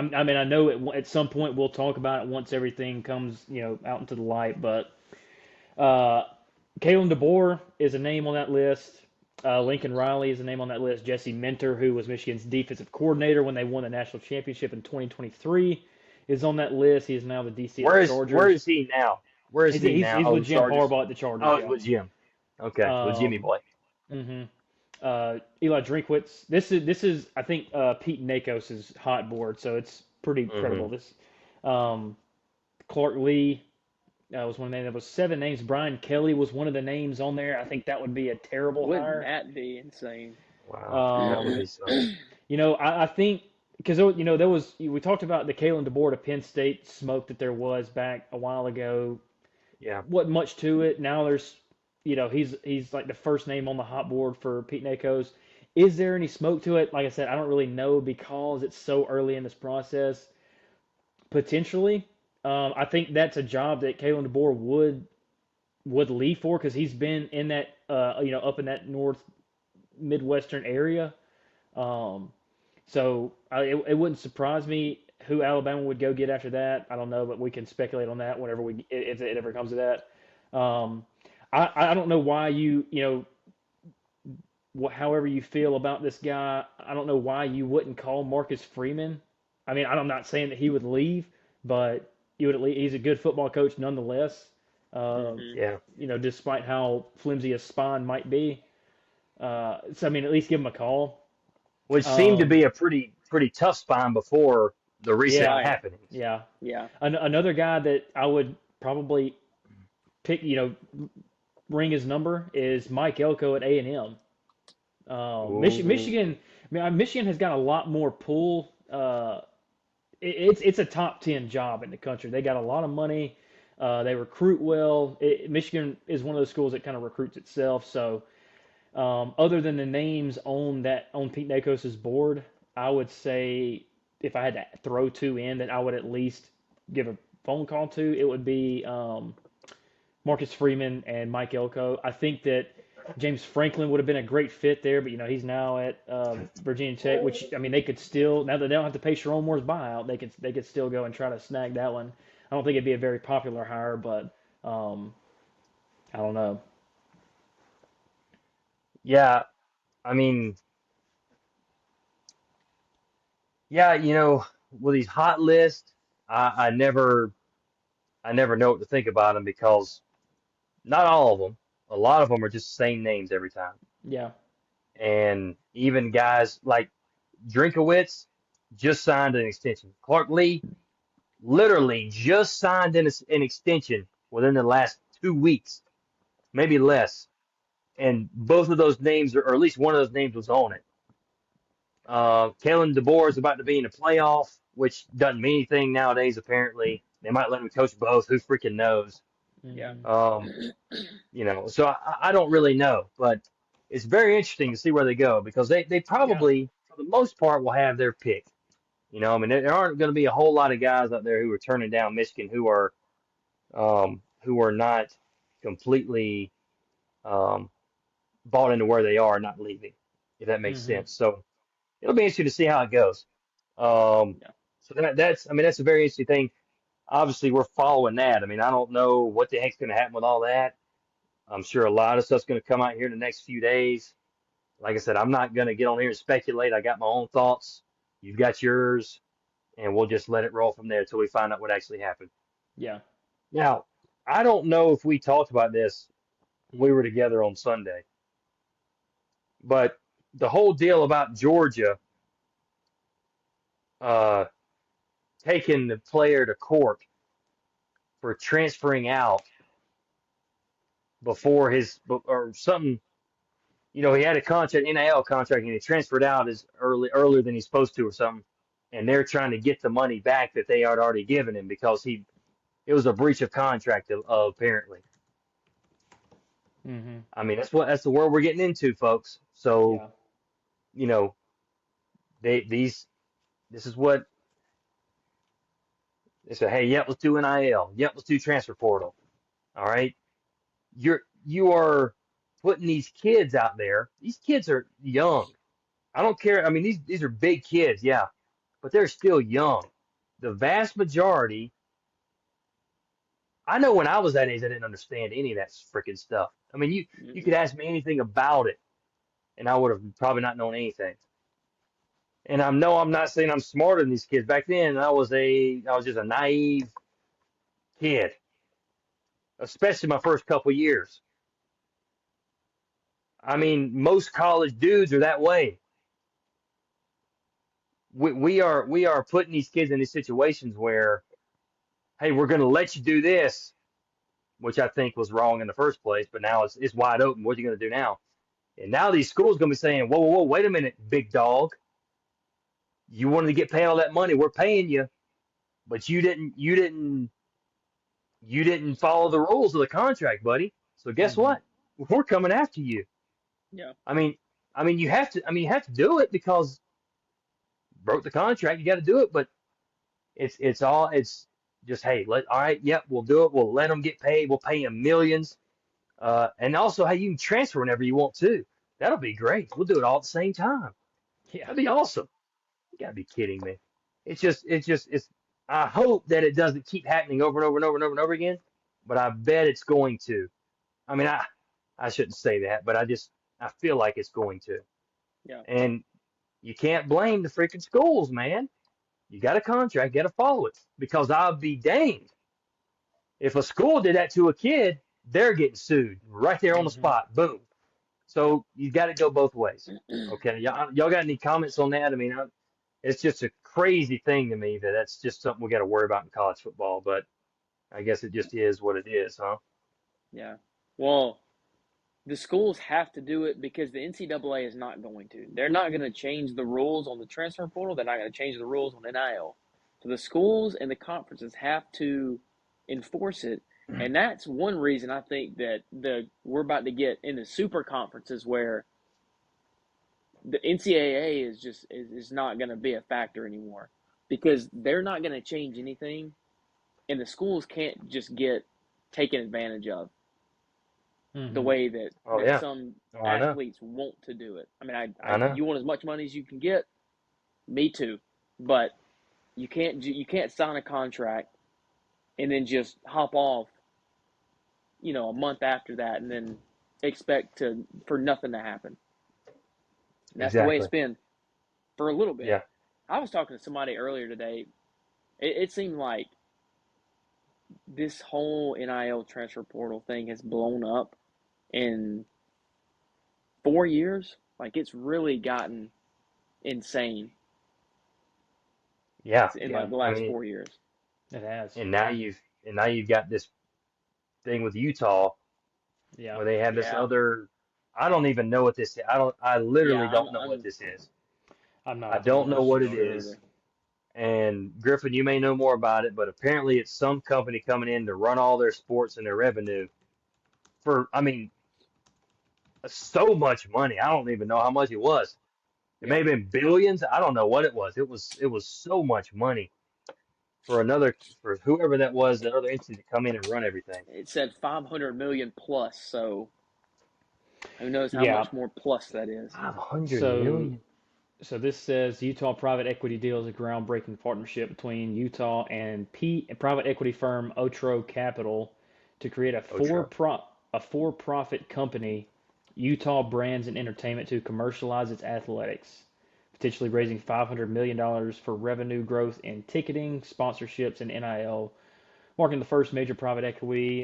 mean, I know at some point we'll talk about it once everything comes out into the light, but uh, Kalen DeBoer is a name on that list. Lincoln Riley is a name on that list. Jesse Minter, who was Michigan's defensive coordinator when they won the national championship in 2023, is on that list. He is now the DC at the Where Chargers. is he now? Where is he now? He's Oh, with the Jim Chargers. Harbaugh at the Chargers, Oh, he's yeah. with Jim. Okay, with Jimmy Um, boy. hmm Eli Drinkwitz. This is I think Pete Nakos's hot board, so it's pretty Hmm. credible. This um, Clark Lee was one of the names. There was 7 names. Brian Kelly was one of the names on there. I think that would be a terrible Wouldn't hire. that be insane? Wow, that would Um, be something. I think because there was we talked about the Kalen DeBoer to Penn State smoke that there was back a while ago. Yeah. Wasn't much to it. Now there's he's like the first name on the hot board for Pete Nakos. Is there any smoke to it? Like I said, I don't really know because it's so early in this process. Potentially, I think that's a job that Kalen DeBoer would leave for because he's been in that up in that north midwestern area. Um, it wouldn't surprise me who Alabama would go get after that. I don't know, but we can speculate on that whenever if it ever comes to that. I don't know why however you feel about this guy. I don't know why you wouldn't call Marcus Freeman. I mean, I'm not saying that he would leave, but you would at least, he's a good football coach nonetheless. Uh, Hmm. Yeah. Despite how flimsy his spine might be. So I mean, at least give him a call. Which seemed to Um, be a pretty tough spine before the recent yeah, Right. happenings. yeah. Yeah. Another guy that I would probably pick, ring his number is Mike Elko at A&M. Ooh. Michigan, Michigan has got a lot more pull. It's a top 10 job in the country. They got a lot of money. They recruit well. Michigan is one of those schools that kind of recruits itself. So, other than the names on Pete Nakos's board, I would say if I had to throw two in that I would at least give a phone call to, it would be Marcus Freeman and Mike Elko. I think that James Franklin would have been a great fit there, but he's now at Virginia Tech, which I mean they could still now that they don't have to pay Sharon Moore's buyout, they could still go and try to snag that one. I don't think it'd be a very popular hire, but I don't know. Yeah. I mean, yeah. With these hot lists, I never know what to think about them because not all of them. A lot of them are just the same names every time. Yeah. And even guys like Drinkowitz just signed an extension. Clark Lee literally just signed an extension within the last 2 weeks, maybe less. And both of those names, or at least one of those names, was on it. Kalen DeBoer is about to be in a playoff, which doesn't mean anything nowadays. Apparently, they might let him coach both. Who freaking knows? Yeah. Hmm. Um, so I don't really know, but it's very interesting to see where they go because they Yeah. probably, for the most part, will have their pick. I mean, there aren't going to be a whole lot of guys out there who are turning down Michigan who are not completely um, bought into where they are, not leaving, if that makes Hmm. sense. So it'll be interesting to see how it goes. Um, Yeah. so that's I mean that's a very interesting thing. Obviously, we're following that. I mean, I don't know what the heck's going to happen with all that. I'm sure a lot of stuff's going to come out here in the next few days. Like I said, I'm not going to get on here and speculate. I got my own thoughts. You've got yours, and we'll just let it roll from there until we find out what actually happened. Yeah. Now, I don't know if we talked about this when we were together on Sunday, but the whole deal about Georgia uh, taking the player to court for transferring out before his or something. He had a contract, NIL contract, and he transferred out as earlier than he's supposed to or something. And they're trying to get the money back that they had already given him because it was a breach of contract apparently. Hmm. I mean, that's the world we're getting into, folks. So, Yeah. you know, they these this is what they said, hey, yep, let's do NIL. Yep, let's do transfer portal. All right. You are putting these kids out there. These kids are young. I don't care. I mean, these are big kids, yeah, but they're still young. The vast majority, I know when I was that age, I didn't understand any of that freaking stuff. I mean, you could Mm-mm. ask me anything about it, and I would have probably not known anything. And I'm not saying I'm smarter than these kids. Back then, I was just a naive kid, especially my first couple years. I mean, most college dudes are that way. We are putting these kids in these situations where, hey, we're going to let you do this, which I think was wrong in the first place, but now it's wide open. What are you going to do now? And now these schools going to be saying, whoa, whoa, whoa, wait a minute, big dog. You wanted to get paid all that money. We're paying you, but you didn't follow the rules of the contract, buddy. So guess Hmm. what? We're coming after you. Yeah. I mean, you have to. I mean, you have to do it because you broke the contract. You got to do it, but it's just hey, all right, yep, we'll do it. We'll let them get paid. We'll pay them millions. And also, hey, you can transfer whenever you want to. That'll be great. We'll do it all at the same time. Yeah. That'd be awesome. You gotta be kidding me. It's. I hope that it doesn't keep happening over and over and over and over and over again, but I bet it's going to. I mean, I shouldn't say that, but I feel like it's going to. Yeah. And you can't blame the freaking schools, man. You got a contract, you got to follow it. Because I'll be danged if a school did that to a kid, they're getting sued right there on the Hmm. spot. Boom. Yeah. So you got to go both ways. Okay, y'all got any comments on that? I mean, it's just a crazy thing to me that that's just something we got to worry about in college football. But I guess it just is what it is, huh? Yeah. Well, the schools have to do it because the NCAA is not going to. They're not going to change the rules on the transfer portal. They're not going to change the rules on NIL. So the schools and the conferences have to enforce it, and that's one reason I think that we're about to get into super conferences where the NCAA is not going to be a factor anymore because they're not going to change anything, and the schools can't just get taken advantage of the Hmm. way that Oh yeah. some Oh, I know. athletes want to do it. I mean, I know. you want as much money as you can get, me too, but you can't sign a contract and then just hop off, a month after that, and then expect to for nothing to happen. And that's the way it's Exactly. been for a little bit. Yeah. I was talking to somebody earlier today. It seemed like this whole NIL transfer portal thing has blown up in 4 years. Like it's really gotten insane Yeah. in Yeah. like the I last mean, 4 years. It has. and now you've got this thing with Utah Yeah. where they have this Yeah, other. I don't even know what this is. I yeah. literally I'm don't know what I'm this is. I'm not I don't know 100% what it sure is. either. And Griffin, you may know more about it, but apparently it's some company coming in to run all their sports and their revenue for, I mean, so much money. I don't even know how much it was. It may yeah. have been billions. I don't know what it was. It was so much money for whoever that was, that other entity to come in and run everything. It said 500 million plus. So who knows how Yeah. much more plus that is? 500 So million. So this says Utah private equity deal is a groundbreaking partnership between Utah and private equity firm Otro Capital to create Ocho. a for-profit company, Utah Brands and Entertainment, to commercialize its athletics, potentially raising $500 million for revenue growth in ticketing, sponsorships, and NIL, marking the first major private equity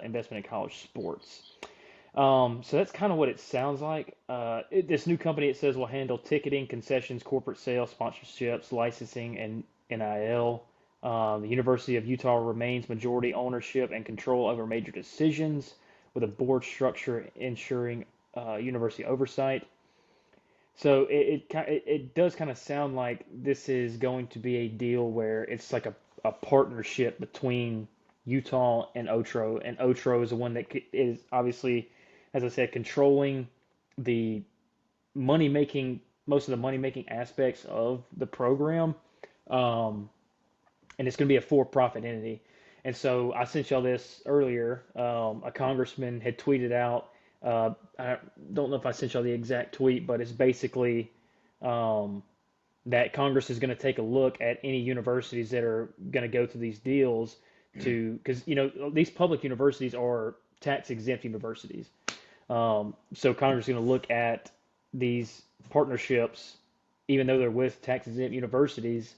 investment in college sports. So that's kind of what it sounds like. This new company, it says, will handle ticketing, concessions, corporate sales, sponsorships, licensing, and NIL. The University of Utah remains majority ownership and control over major decisions, with a board structure ensuring university oversight. So it does kind of sound like this is going to be a deal where it's like a partnership between Utah and Otro, and Otro is the one that is obviously, as I said, controlling the money making, most of the money making aspects of the program, um, and it's going to be a for-profit entity. And so I sent y'all this earlier. A congressman had tweeted out. I don't know if I sent y'all the exact tweet, but it's basically um, that Congress is going to take a look at any universities that are going to go through these deals because these public universities are tax exempt universities. So Congress is going to look at these partnerships, even though they're with tax exempt universities,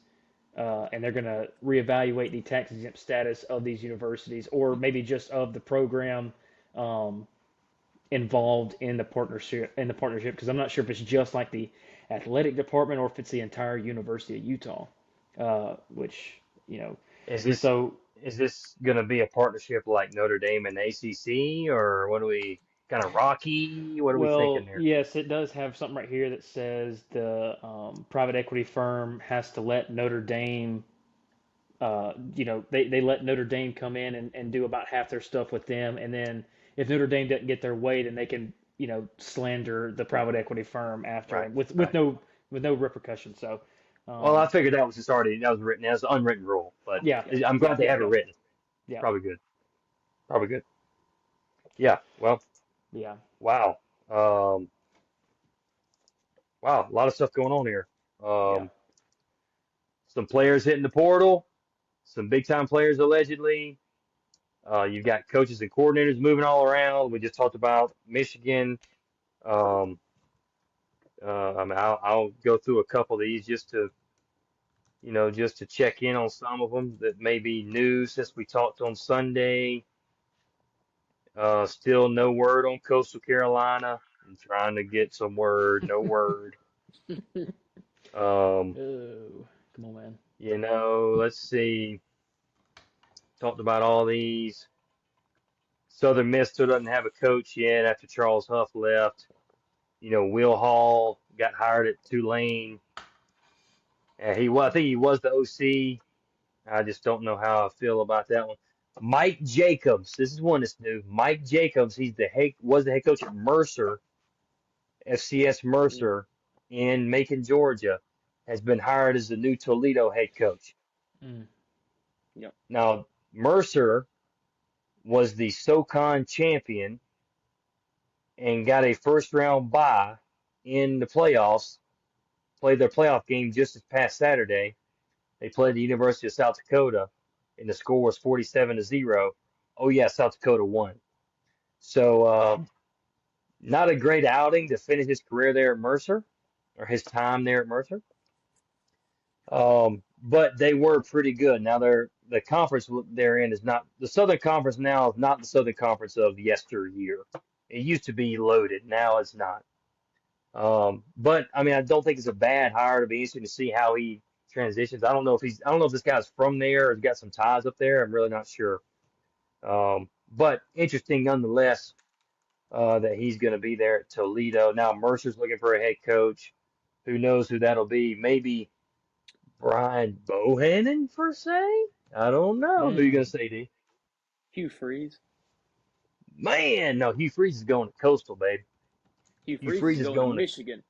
and they're going to reevaluate the tax exempt status of these universities, or maybe just of the program, um, involved in the partnership because I'm not sure if it's just like the athletic department or if it's the entire University of Utah. Which Is this so is this gonna be a partnership like Notre Dame and ACC, or what are we kind of rocky? What are we thinking well, there? yes, it does have something right here that says the private equity firm has to let Notre Dame they let Notre Dame come in and do about half their stuff with them. And then if Notre Dame doesn't get their way, then they can, slander the Right, private equity firm after right, and with right. no repercussion. So, Well, I um, figured that was just already that was written as an unwritten rule, but yeah, I'm glad they yeah, have it written. yeah, Probably good. Probably good. Yeah. Well, yeah, wow. Um, wow. A lot of stuff going on here. yeah. Um, some players hitting the portal. Some big time players allegedly. You've got coaches and coordinators moving all around. We just talked about Michigan. Um, I mean, I'll go through a couple of these just to check in on some of them that may be new since we talked on Sunday. Still no word on Coastal Carolina. I'm trying to get some word, no word. Um, Oh, come on, man. let's see. Talked about all these. Southern Miss still doesn't have a coach yet after Charles Huff left. Will Hall got hired at Tulane. I think he was the OC. I just don't know how I feel about that one. Mike Jacobs, this is one that's new. Mike Jacobs, was the head coach at Mercer, FCS Mm, Mercer in Macon, Georgia, has been hired as the new Toledo head coach. Mm, yep. Now, Mercer was the SoCon champion and got a first round bye in the playoffs, played their playoff game just this past Saturday. They played the University of South Dakota, and the score was 47-0. Oh yeah, South Dakota won. So not a great outing to finish his career there at Mercer, or his time there at Mercer. But they were pretty good. Now the conference they're in is not the Southern Conference now is not the Southern Conference of yesteryear. It used to be loaded. Now it's not. But I mean, I don't think it's a bad hire. It'll be interesting to see how he transitions. I don't know if this guy's from there or has got some ties up there. I'm really not sure. But interesting nonetheless, that he's going to be there at Toledo. Now Mercer's looking for a head coach. Who knows who that'll be? Maybe Brian Bohannon per se? I don't know. Who you going mm. to say, D? Hugh Freeze. Man, no, Hugh Freeze is going to Coastal, babe. Hugh Hugh Freeze Freeze is is going to going to. Michigan.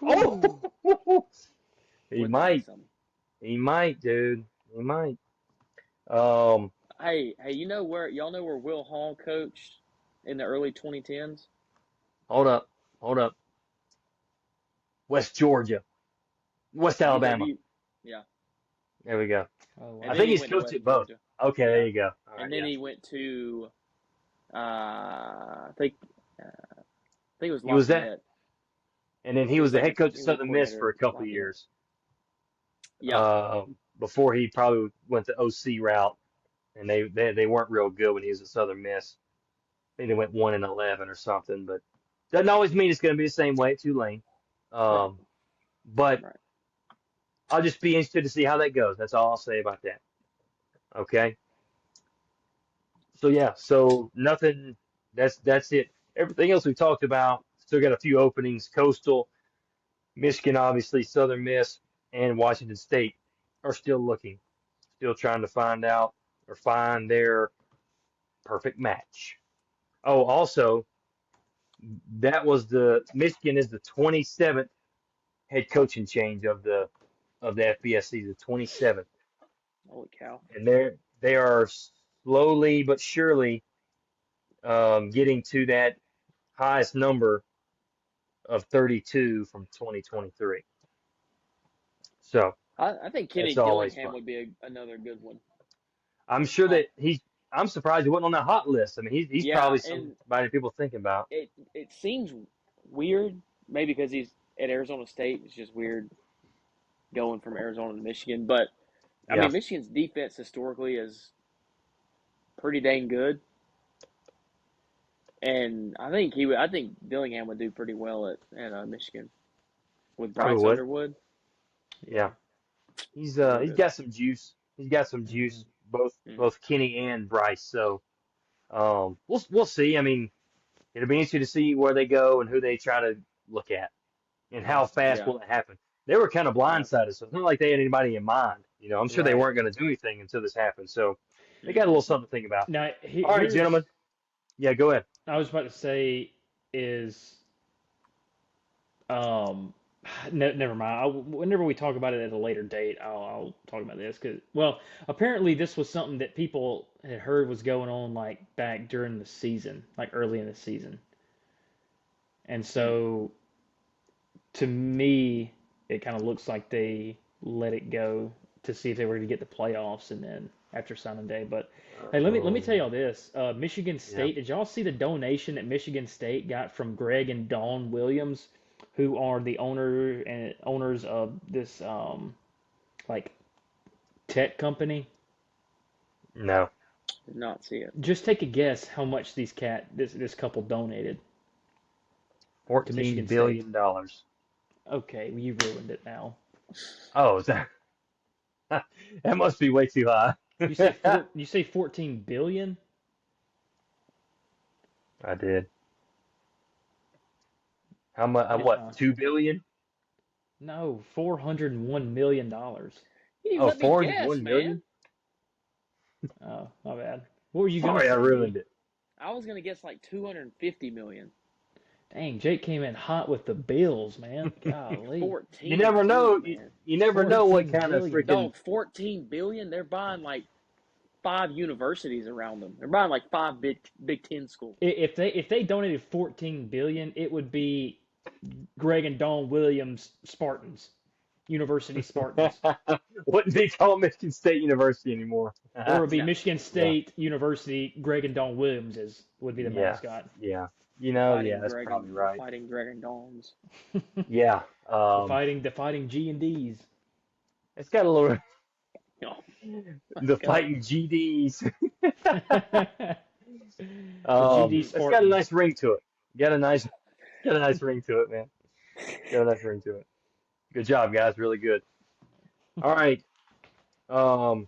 Whew. Oh, he Wouldn't that be might. something? He might, dude. He might. Um, Hey, y'all know where Will Hall coached in the early 2010s? hold up, hold up. West Georgia, West Alabama. UW. Yeah. There we go. Oh And I wow. then think he he's went to coached West at both. Georgia. Okay, there Yeah. you go. All right, And then yeah. he went to I think it was He was that, Lafayette. and then he He was was the like head coach he of was a Southern Miss coordinator for at a couple of Lafayette. years. Yeah. Before he probably went the OC route, and they weren't real good when he was at Southern Miss. I think they went 1-11 or something, but doesn't always mean it's going to be the same way at Tulane. Right. Um, but Right. I'll just be interested to see how that goes. That's all I'll say about that. Okay. So yeah, so nothing. That's it. Everything else we talked about. Still got a few openings. Coastal, Michigan, obviously, Southern Miss, and Washington State are still looking, still trying to find out or find their perfect match. Oh, also, that was the Michigan is the 27th head coaching change of the FBS season, 27th, Holy cow. and they are slowly but surely getting to that highest number of 32 from 2023. So I think Kenny that's always Dillingham fun. would be another good one. I'm sure Uh, that I'm surprised he wasn't on that hot list. I mean, he's yeah, probably and somebody people thinking about. it seems weird, maybe because he's at Arizona State. It's just weird going from Arizona to Michigan. But I Yeah. mean, Michigan's defense historically is pretty dang good. And I think he would. I think Dillingham would do pretty well at Michigan with Probably Bryce would. Underwood. Yeah. Real He's good. got some juice. He's got some Hmm. juice, both Mm. both Kenny and Bryce. So we'll see. I mean, it'll be interesting to see where they go and who they try to look at and how fast Yeah. will it happen. They were kind of Yeah. blindsided, so it's not like they had anybody in mind. I'm sure they Right. weren't going to do anything until this happened. So they got a Hmm. little something to think about. Now, All right, here's gentlemen. Yeah, go ahead. I was about to say is um, never mind. Whenever we talk about it at a later date, I'll talk about this because well, apparently this was something that people had heard was going on like back during the season, like early in the season, and so to me, it kind of looks like they let it go to see if they were to get the playoffs, and then after signing day. But hey, let me tell y'all this: Michigan Yeah. State. Did y'all see the donation that Michigan State got from Greg and Dawn Williams, who are the owners of this like tech company? No. Did not see it. Just take a guess how much this couple donated to $14 Michigan State. billion. Okay, well, you ruined it now. Oh, is that, that must be way too high. You say 14 billion? I did. How much? What? Uh-uh. 2 billion? No, $401 million. You didn't even Oh, let me four hundred guess, one million. man. Oh, my bad. What were you gonna Sorry, I say, ruined D? it. I was gonna guess like 250 million. Dang, Jake came in hot with the bills, man. Golly. You 14 never know. too, You, man. you never know what 14 kind of billion. freaking. Dog, 14 billion. They're buying like 5 universities around them. They're buying like five Big Ten schools. If they donated 14 billion, it would be Greg and Dawn Williams Spartans, University Spartans, Wouldn't be called Michigan State University anymore. or it would be No, Michigan Yeah. State University. Greg and Dawn Williams would be the Yeah. mascot. Yeah. Yeah, that's probably the right. fighting Greg and Dawns. Yeah. The fighting G&Ds. It's got a little Oh my the god. fighting GDs. The GD It's got a Spartans. nice ring to it. Got a nice ring to it, man. Got a nice ring to it. Good job, guys. Really good. All right. Um,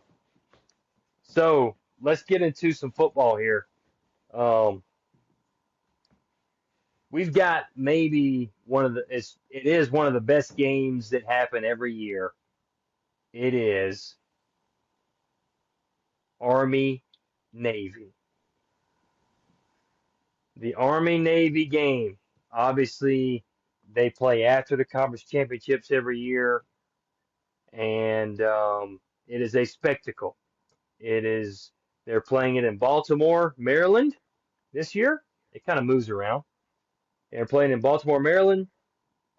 so let's get into some football here. Um, we've got maybe it is one of the best games that happen every year. It is Army Navy. The Army Navy game. Obviously, they play after the conference championships every year, and it is a spectacle. It is they're playing it in Baltimore, Maryland this year. It kind of moves around. They're playing in Baltimore, Maryland.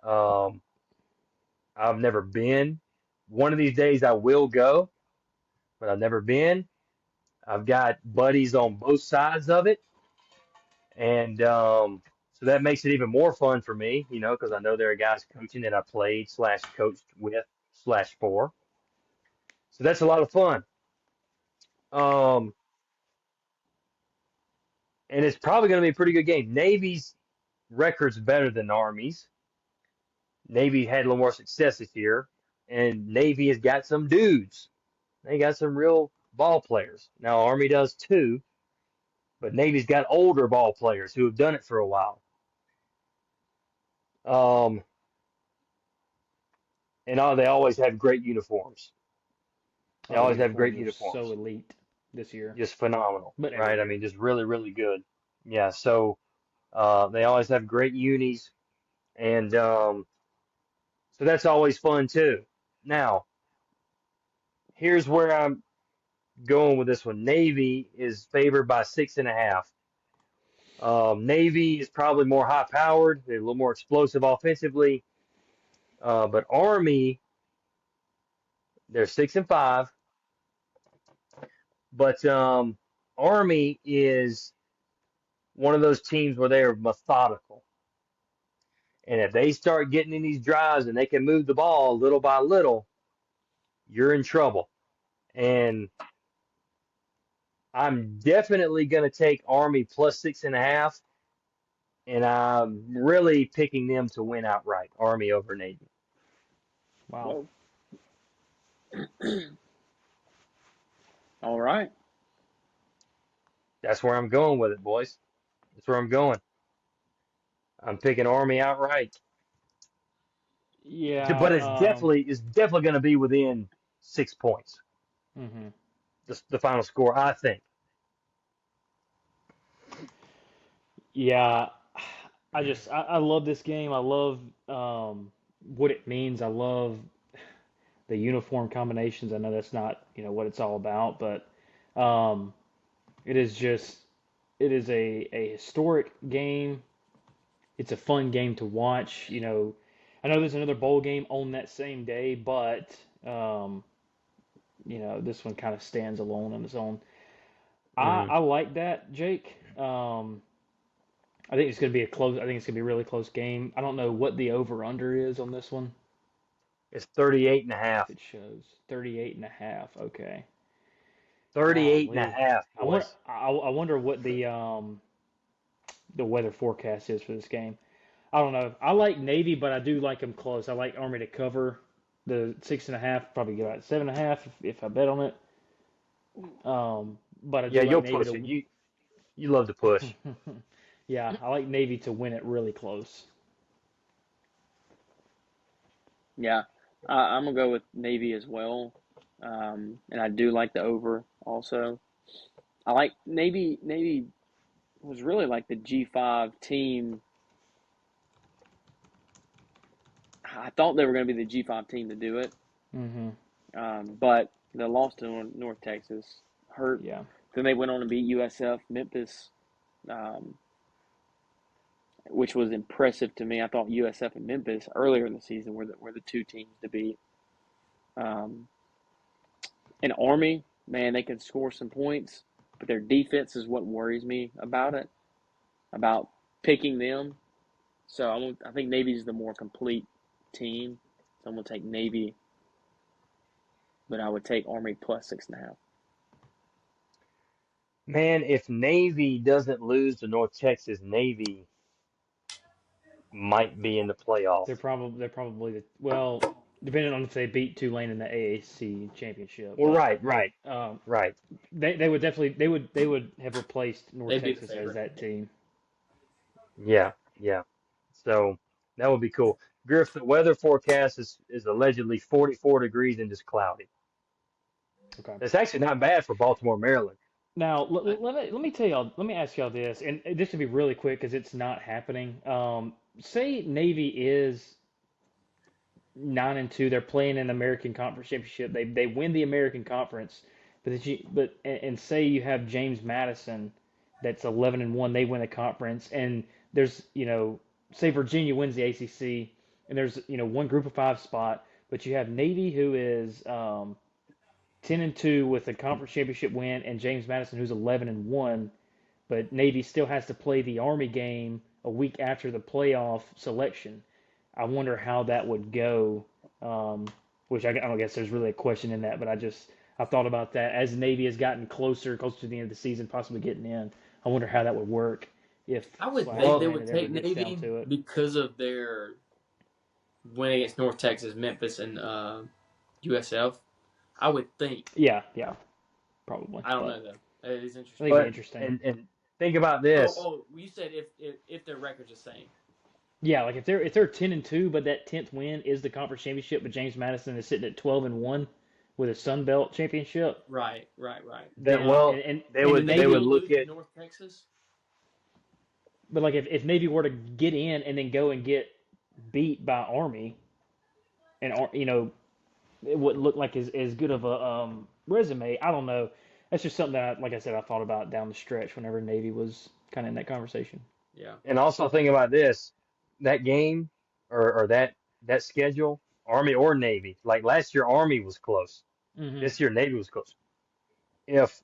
Um, I've never been. One of these days I will go, but I've never been. I've got buddies on both sides of it, and so that makes it even more fun for me, because I know there are guys coaching that I played slash coached with slash for. So that's a lot of fun. Um, and it's probably going to be a pretty good game. Navy's record's better than Army's. Navy had a little more success this year, and Navy has got some dudes. They got some real ball players. Now Army does too, but Navy's got older ball players who have done it for a while. Um, they always have great uniforms. They Oh, the always have great uniforms are so uniforms. elite this year, Just phenomenal, but every right? I year. mean, just really, really good. Yeah, so they always have great unis, and so that's always fun too. Now, here's where I'm going with this one. Navy is favored by 6.5. Navy is probably more high powered. They're a little more explosive offensively. But Army, they're 6-5. But Army is one of those teams where they are methodical. And if they start getting in these drives and they can move the ball little by little, you're in trouble. And I'm definitely going to take Army plus 6.5. and I'm really picking them to win outright. Army over Navy. Wow. Whoa. All right. That's where I'm going with it, boys. That's where I'm going. I'm picking Army outright. But Yeah. it's definitely going to be within 6 points. Mhm. The final score, I think. Yeah. I love this game. I love what it means. I love the uniform combinations. I know that's not, what it's all about, but um, it is just it is a historic game. It's a fun game to watch. I know there's another bowl game on that same day, but um, this one kind of stands alone on its own. Hmm. I like that, Jake. I think it's going to be a close. I think it's going to be a really close game. I don't know what the over under is on this one. It's 38 and a If half. it shows 38 and a half. Okay. 38 and a Golly. half, I wonder boys. I wonder what the weather forecast is for this game. I don't know. I like Navy, but I do like them close. I like Army to cover the 6.5, probably get about 7.5 if I bet on it. But I Yeah, do like you'll Navy push it. to. You love to push. Yeah, I like Navy to win it really close. Yeah. I'm gonna go with Navy as well. And I do like the over also. I like Navy. Navy was really like the G5 team. I thought they were going to be the G5 team to do it, Hmm. but the loss to North Texas hurt. Yeah. Then they went on to beat USF, Memphis, um, which was impressive to me. I thought USF and Memphis earlier in the season were the two teams to beat. Um, and Army, man, they can score some points, but their defense is what worries me about it, about picking them. So I think Navy's the more complete team. So I'm gonna take Navy, but I would take Army plus 6.5. Man, if Navy doesn't lose to North Texas, Navy might be in the playoff. They're probably depending on if they beat Tulane in the AAC championship, Well, but right, right, um, right. they would definitely they would have replaced North They'd be the Texas as favorite. that team. Yeah, yeah. So that would be cool. Griff, the weather forecast is allegedly 44 degrees and just cloudy. Okay. It's actually not bad for Baltimore, Maryland. Now I, let me tell y'all. Let me ask y'all this, and this will be really quick because it's not happening. Say Navy is 9-2. They're playing in the American Conference Championship. They win the American Conference, and say you have James Madison, that's 11-1. They win the conference, and there's say Virginia wins the ACC, and there's one Group of Five spot, but you have Navy who is 10-2 with a conference championship win, and James Madison who's 11-1, but Navy still has to play the Army game a week after the playoff selection. I wonder how that would go. Um, which I don't guess there's really a question in that, but I thought about that as Navy has gotten closer to the end of the season, possibly getting in. I wonder how that would work if I would last think they Well, minute would it ever take gets down Navy to it. because of their win against North Texas, Memphis, and USF. I would think. Yeah, yeah, probably, I don't but know though. It is I think it'd interesting. be but interesting. and think about Oh, this. oh, you said if their record's the same. Yeah, like if they're 10-2, but that 10th win is the conference championship, but James Madison is sitting at 12-1 with a Sun Belt championship, Right, right, right. That then well, and and, they and And would Navy they Navy would will look lose to at North Texas. but like if Navy were to get in and then go and get beat by Army, and it wouldn't look like as good of a resume. I don't know. That's just something that, like I said, I thought about down the stretch whenever Navy was kind of in that conversation. Yeah. and also think about this. That game or that schedule, Army or Navy. Like last year, Army was close. Hmm. This year, Navy was close. If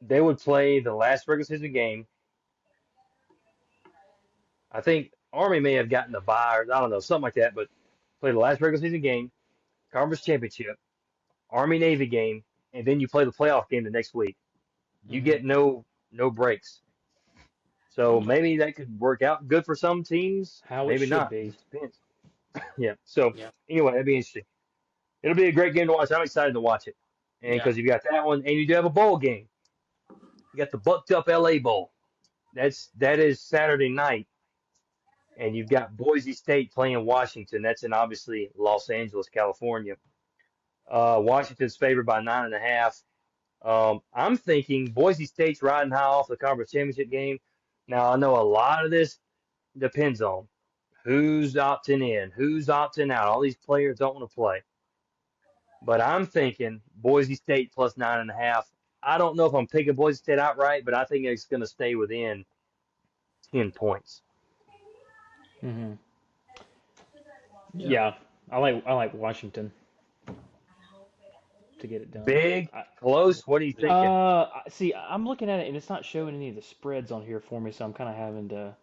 they would play the last regular season game, I think Army may have gotten a bye or I don't know something like that, but play the last regular season game, conference championship, Army Navy game, and then you play the playoff game the next week. You Hmm. get no breaks. So maybe that could work out good for some teams. How it Maybe should not. be. Just depends. Yeah. So Yeah, anyway, that'd be interesting. It'll be a great game to watch. I'm excited to watch it. And yeah, because you got that one, and you do have a bowl game. You got the Bucked Up LA Bowl. That is Saturday night, and you've got Boise State playing Washington. That's in obviously Los Angeles, California. Washington's favored by 9.5. I'm thinking Boise State's riding high off the conference championship game. Now I know a lot of this depends on who's opting in, who's opting out. All these players don't want to play. But I'm thinking Boise State plus 9.5. I don't know if I'm picking Boise State outright, but I think it's going to stay within 10 points. Hmm. yeah. Yeah, I like Washington to get it done. Big, I, close. What are you thinking? See, I'm looking at it and it's not showing any of the spreads on here for me, so I'm kind of having to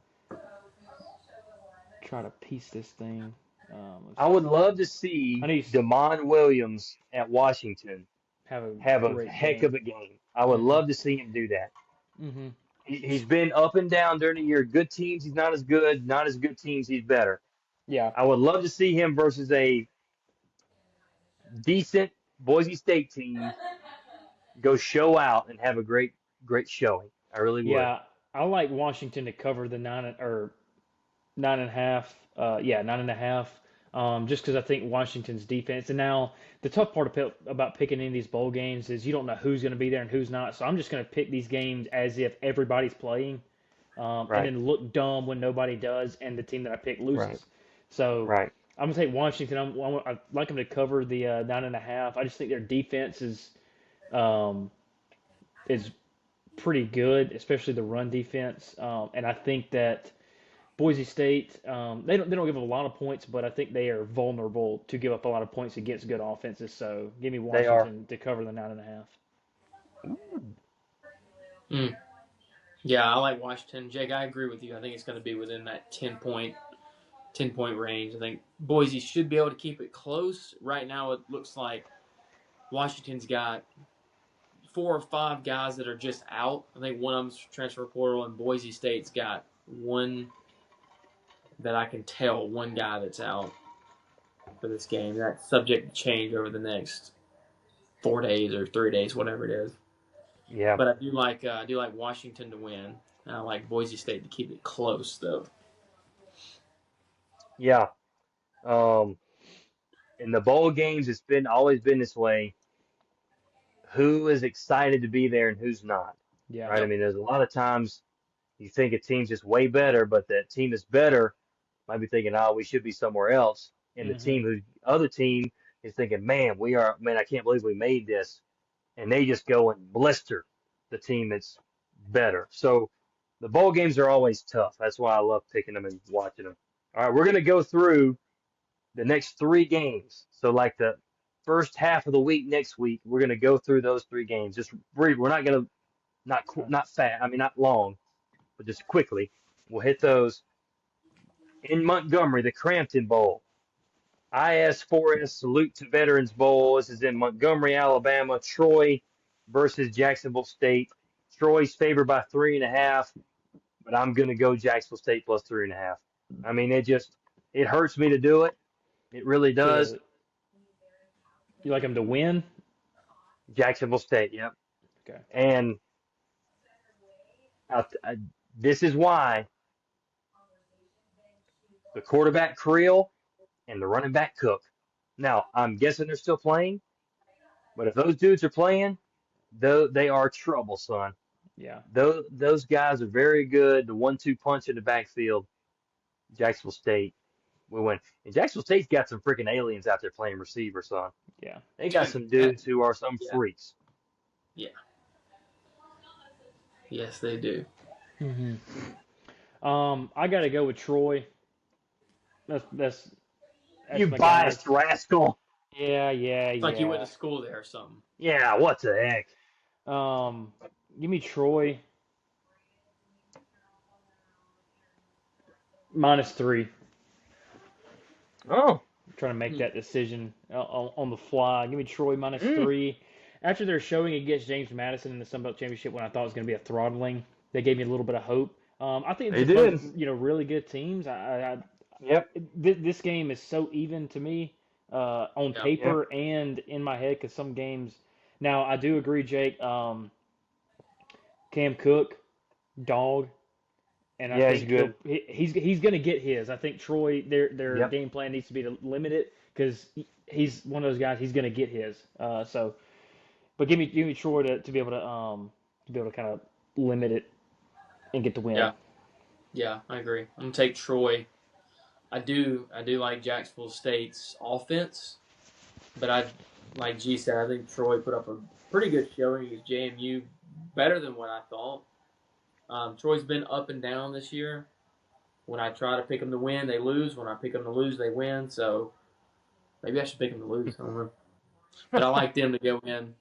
try to piece this thing. Let's I would see. love to I see know Damon Williams at Washington have a have a great heck game. of a game. I would Hmm. love to see him do that. Hmm. He's been up and down during the year. Good teams, he's not as good. Not as good teams, he's better. Yeah. I would love to see him versus a decent Boise State team go show out and have a great, great showing. I really would. Yeah, I like Washington to cover the 9.5. Yeah, 9.5. Just because I think Washington's defense, and now the tough part about picking any of these bowl games is you don't know who's going to be there and who's not. So I'm just going to pick these games as if everybody's playing, and Right, then look dumb when nobody does, and the team that I pick right, loses. So right. I'm gonna take Washington. I like them to cover the 9.5. I just think their defense um, is pretty good, especially the run defense. And I think that Boise State, they don't give up a lot of points, but I think they are vulnerable to give up a lot of points against good offenses. So give me They are. Washington to cover the 9.5. Mm. Yeah, I like Washington. Jake, I agree with you. I think it's going to be within that 10 point range. I think Boise should be able to keep it close. Right now, it looks like Washington's got 4 or 5 guys that are just out. I think one of them's transfer portal, and Boise State's got one that I can tell, one guy that's out for this game. That's subject to change over the next 4 days or 3 days, whatever it is. Yeah, But I do like Washington to win. And I like Boise State to keep it close, though. yeah. Um, in the bowl games, it's been always been this way. Who is excited to be there and who's not, Yeah. right? I Yep. mean, there's a lot of times you think a team's just way better, but that team that's better might be thinking, oh, we should be somewhere else. And the Hmm. other team is thinking, man, I can't believe we made this. And they just go and blister the team that's better. So the bowl games are always tough. That's why I love picking them and watching them. All right, we're going to go through the next three games. So like the first half of the week next week, we're going to go through those three games. Just we're not going to Okay. not fat. I mean not long, but just quickly. We'll hit those in Montgomery, the Crampton Bowl. IS4S Salute to Veterans Bowl. This is in Montgomery, Alabama. Troy versus Jacksonville State. Troy's favored by 3.5, but I'm going to go Jacksonville State plus 3.5. I mean, it hurts me to do it. It really does. To You like them to win? Jacksonville State, yep. Okay. And I, this is why the quarterback Creel and the running back Cook. Now, I'm guessing they're still playing, but if those dudes are playing, though they are trouble, son. Yeah. Those guys are very good. The 1-2 punch in the backfield. Jacksonville State will win. And Jacksonville State's got some freaking aliens out there playing receiver, son. Yeah. They got some dudes who are some Yeah. freaks. Yeah. Yes, they do. Hmm. I got to go with Troy. That's You my guy. biased rascal. Yeah, yeah, It's like you went yeah. to school there or something. Yeah, what the heck? Um, Give me Troy -3. Oh, I'm trying to make Hmm. that decision on the fly. Give me Troy minus mm, 3. After they're showing against James Madison in the Sun Belt Championship when I thought it was going to be a throttling, they gave me a little bit of hope. I think They it's both, did. really good teams. Yep. This game is so even to me, on Yeah. Yep. paper and in my head, because some games. Now I do agree, Jake. Cam Cook, dog, and I Yeah, he's think good. he's going to get his. I think Troy, their Yep. game plan needs to be to limit it because he's one of those guys. He's going to get his. But give me Troy to be able to kind of limit it and get the win. Yeah. Yeah. I agree. I'm gonna take Troy. I do like Jacksonville State's offense, but like G said, I think Troy put up a pretty good showing against JMU, better than what I thought. Troy's been up and down this year. When I try to pick them to win, they lose. When I pick them to lose, they win. So maybe I should pick them to lose. I don't know. But I like them to go in.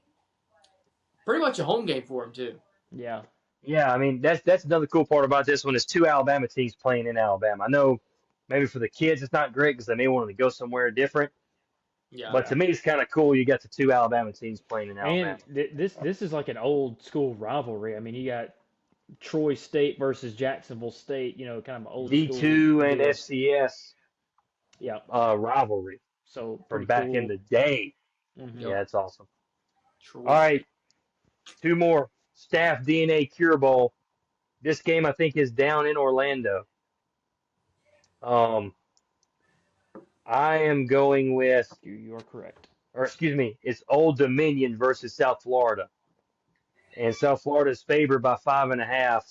Pretty much a home game for them too. Yeah. Yeah, I mean that's another cool part about this one is two Alabama teams playing in Alabama. I know maybe for the kids it's not great because they may want to go somewhere different, Yeah. but Yeah. to me it's kind of cool. You got the two Alabama teams playing in And Alabama. this is like an old school rivalry. I mean, you got Troy State versus Jacksonville State. Kind of an old school D2 and deal. FCS Yeah. rivalry So from pretty back in cool. the day. Hmm. Yeah, Yep. it's awesome. All Troy right, State. two more staff DNA Cure Bowl. This game I think is down in Orlando. Um, I am going with, You are correct. or excuse me, it's Old Dominion versus South Florida, and South Florida is favored by 5.5.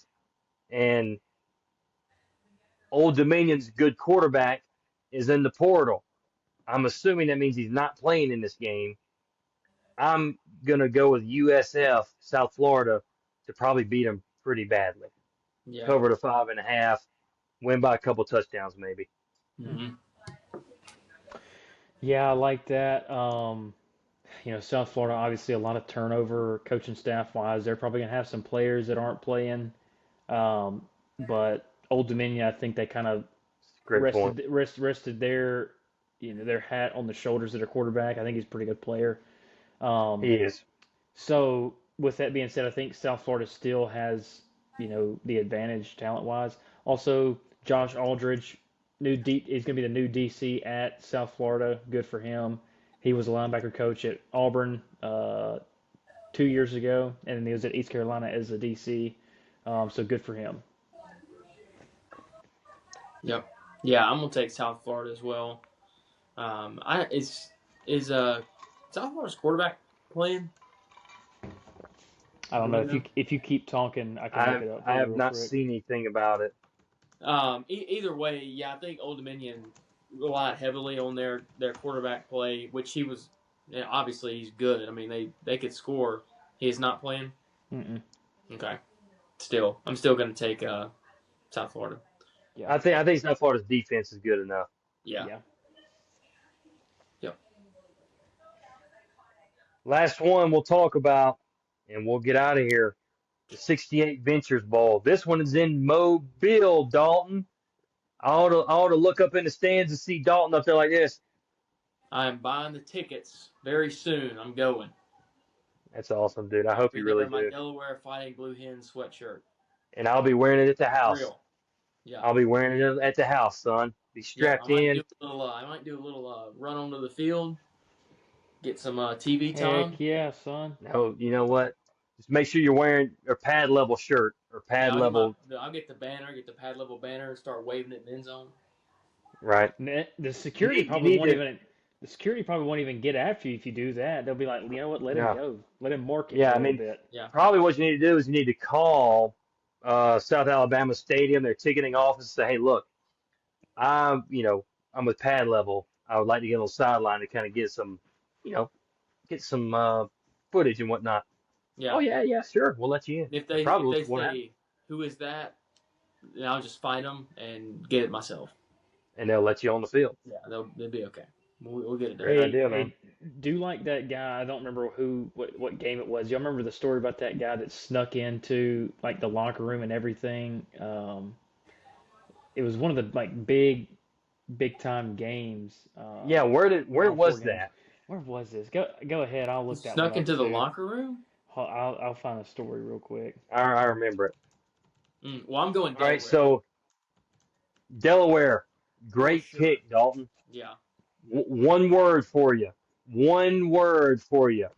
And Old Dominion's good quarterback is in the portal. I'm assuming that means he's not playing in this game. I'm gonna go with USF South Florida to probably beat them pretty badly. Yeah. Cover the 5.5, win by a couple touchdowns maybe. Mm-hmm. Hmm. Yeah, I like that. South Florida, obviously a lot of turnover coaching staff wise. They're probably gonna have some players that aren't playing. Um, but Old Dominion, I think they kind of Great point. rested their hat on the shoulders of their quarterback. I think he's a pretty good player. Um, He is. so with that being said, I think South Florida still has the advantage talent wise. Also, Josh Aldridge, he's going to be the new DC at South Florida. Good for him. He was a linebacker coach at Auburn 2 years ago, and then he was at East Carolina as a DC. So good for him. Yep. Yeah, I'm gonna take South Florida as well. I is South Florida's quarterback playing? I don't know Really if you know? if you keep talking, I can look I it up I for you have real not quick. seen anything about it. Either way, yeah, I think Old Dominion relied heavily on their quarterback play, which he was. Yeah, obviously, he's good. I mean, they could score. He is not playing. Mm-mm. Okay. Still, I'm still going to take South Florida. Yeah, I think South Florida's defense is good enough. Yeah. yeah. Yep. Last one we'll talk about, and we'll get out of here. The 68 Ventures Bowl. This one is in Mobile, Dalton. I ought to look up in the stands and see Dalton up there like this. I am buying the tickets very soon. I'm going. That's awesome, dude. I I'll hope be you there really in my do. Delaware Fighting Blue Hens sweatshirt. And I'll be wearing it at the house. Real. Yeah. I'll be wearing it at the house, son. Be Yeah. strapped in. I might do a little run onto the field, get some TV time. Heck yeah, son. No, you know what? Just make sure you're wearing a pad level shirt or Yeah, pad level, I'll get the banner, get the pad level banner, and start waving it in the end zone. right? The You security need you probably need won't to even the security probably won't even get after you if you do that. They'll be like, you know what, let him yeah. go, let him mark it Yeah, for a I little mean bit. Yeah. probably what you need to do is you need to call South Alabama Stadium, their ticketing office, say, hey, look, I'm with pad level. I would like to get on the sideline to kind of you know, get some footage and whatnot. Oh Yeah. yeah, yeah, sure, we'll let you in. If That's they probably if they what's going to happen. say who is that, then I'll just find them and get it myself. And they'll let you on the field. Yeah, they'll be okay. We'll get it done. Great Hey, idea, man. hey, do like that guy. I don't remember what game it was. Y'all remember the story about that guy that snuck into like the locker room and everything? It was one of the like big time games, Yeah, where Final Four was games. that? Where was this? Go ahead. I'll He look that one snuck up into the too. locker room. I'll find a story real quick. I remember it. Well, I'm going All right, Delaware. so Delaware, For great sure. pick, Dalton. Yeah. One word for you. One word for you. Oh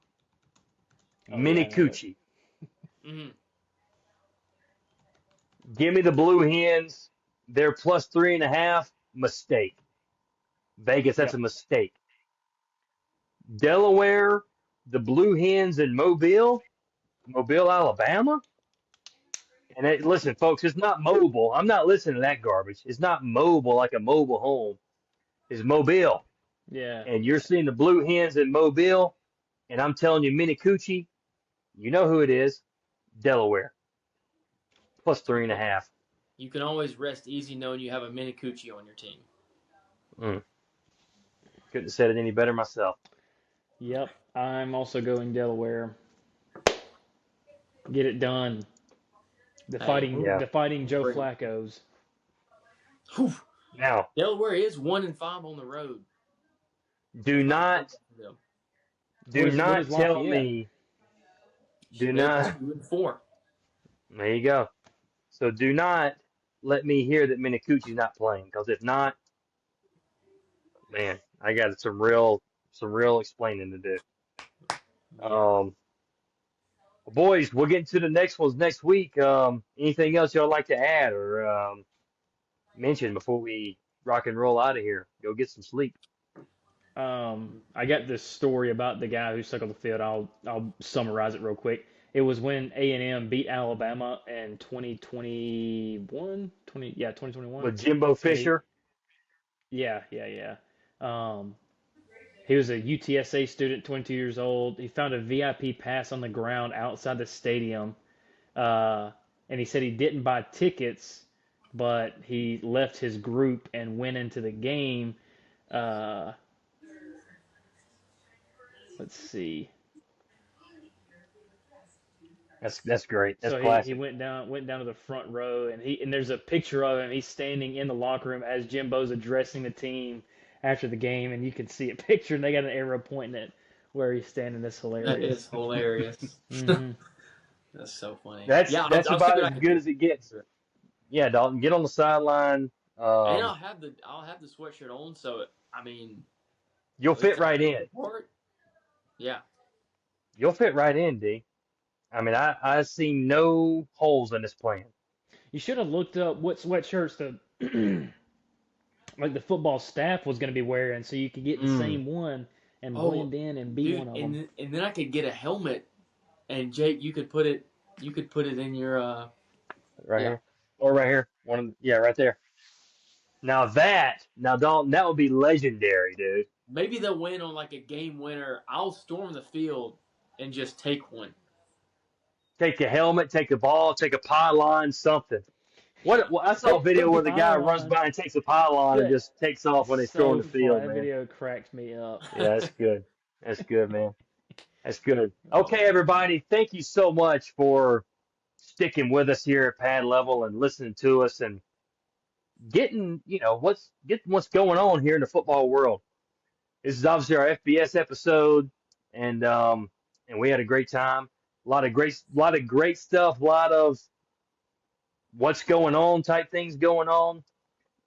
yeah, I know it. Minicucci. Hmm. Give me the Blue Hens. They're plus 3.5. Mistake. Vegas, that's a Yep. mistake. Delaware, the Blue Hens in Mobile, Alabama. Listen, folks, it's not mobile. I'm not listening to that garbage. It's not mobile like a mobile home. It's Mobile. Yeah. And you're seeing the Blue Hens in Mobile. And I'm telling you, Minicucci, you know who it is. Delaware. Plus three and a Okay. half. You can always rest easy knowing you have a Minicucci on your team. Mm, couldn't have said it any better myself. Yep. I'm also going Delaware. Get it done. The Hey, fighting, Yeah. the fighting Joe bring it. Flacco's. Whew. Now, Delaware is 1-5 on the road. do It's not not, good for them. What do is not tell Lafayette? me, do They're not, 2-4. there you go. So do not let me hear that Minicucci's not playing, because if not, man, I got some real explaining to do. Yeah. Boys, we'll get into the next ones next week. Anything else y'all like to add or mention before we rock and roll out of here? Go get some sleep. I got this story about the guy who stuck on the field. I'll summarize it real quick. It was when A&M beat Alabama in 2021, 2021, With Jimbo and he Fisher, yeah. Um, he was a UTSA student, 22 years old. He found a VIP pass on the ground outside the stadium, uh, and he said he didn't buy tickets, but he left his group and went into the game. Uh, let's see. that's great. That's So he classic. went down to the front row, and there's a picture of him. He's standing in the locker room as Jimbo's addressing the team after the game, and you can see a picture, and they got an arrow pointing at where he's standing. That's That is hilarious. hilarious. Hmm. That's so funny. That's Yeah, that's I'll see about what as I can good do. as it gets. Yeah, Dalton, get on the sideline. And Um, I'll have the sweatshirt on, so I mean, you'll at least fit I right can in. report. Yeah. You'll fit right in, D. I mean, I see no holes in this plan. You should have looked up what sweatshirts the like the football staff was going to be wearing, so you could get the Mm, same one and Oh, blend in and be one dude, of them. and then I could get a helmet, and Jake, you could put it in your right yeah. here or right here. Yeah, right there. Now Dalton, that would be legendary, dude. Maybe they'll win on like a game winner. I'll storm the field and just take one. Take a helmet, take a ball, take a pylon, something. I saw a video Take the where the guy runs pylon. by and takes a pylon and That just takes off when they throw in so the funny. field, That man. video cracks me up. Yeah, that's good. That's good, man. That's good. Okay, everybody, thank you so much for sticking with us here at Pad Level and listening to us and getting what's going on here in the football world. This is obviously our FBS episode, and we had a great time. A lot of great stuff. A lot of what's going on type things going on.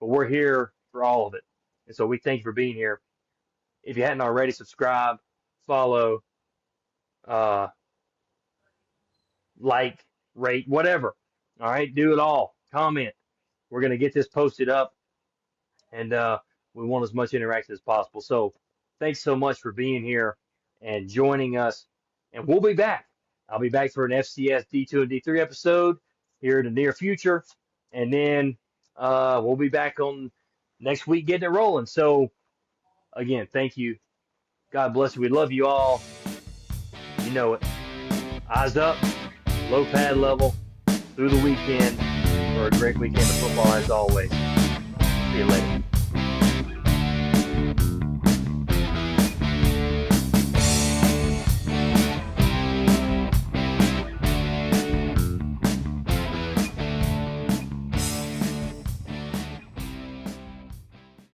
But we're here for all of it, and so we thank you for being here. If you hadn't already, subscribe, follow, uh, like, rate, whatever. All right, do it all. Comment. We're gonna get this posted up, and we want as much interaction as possible. So, thanks so much for being here and joining us. And we'll be back. I'll be back for an FCS D2 and D3 episode here in the near future, and then we'll be back on next week getting it rolling. So, again, thank you. God bless you. We love you all. You know it. Eyes up, low pad level, through the weekend for a great weekend of football as always. See you later.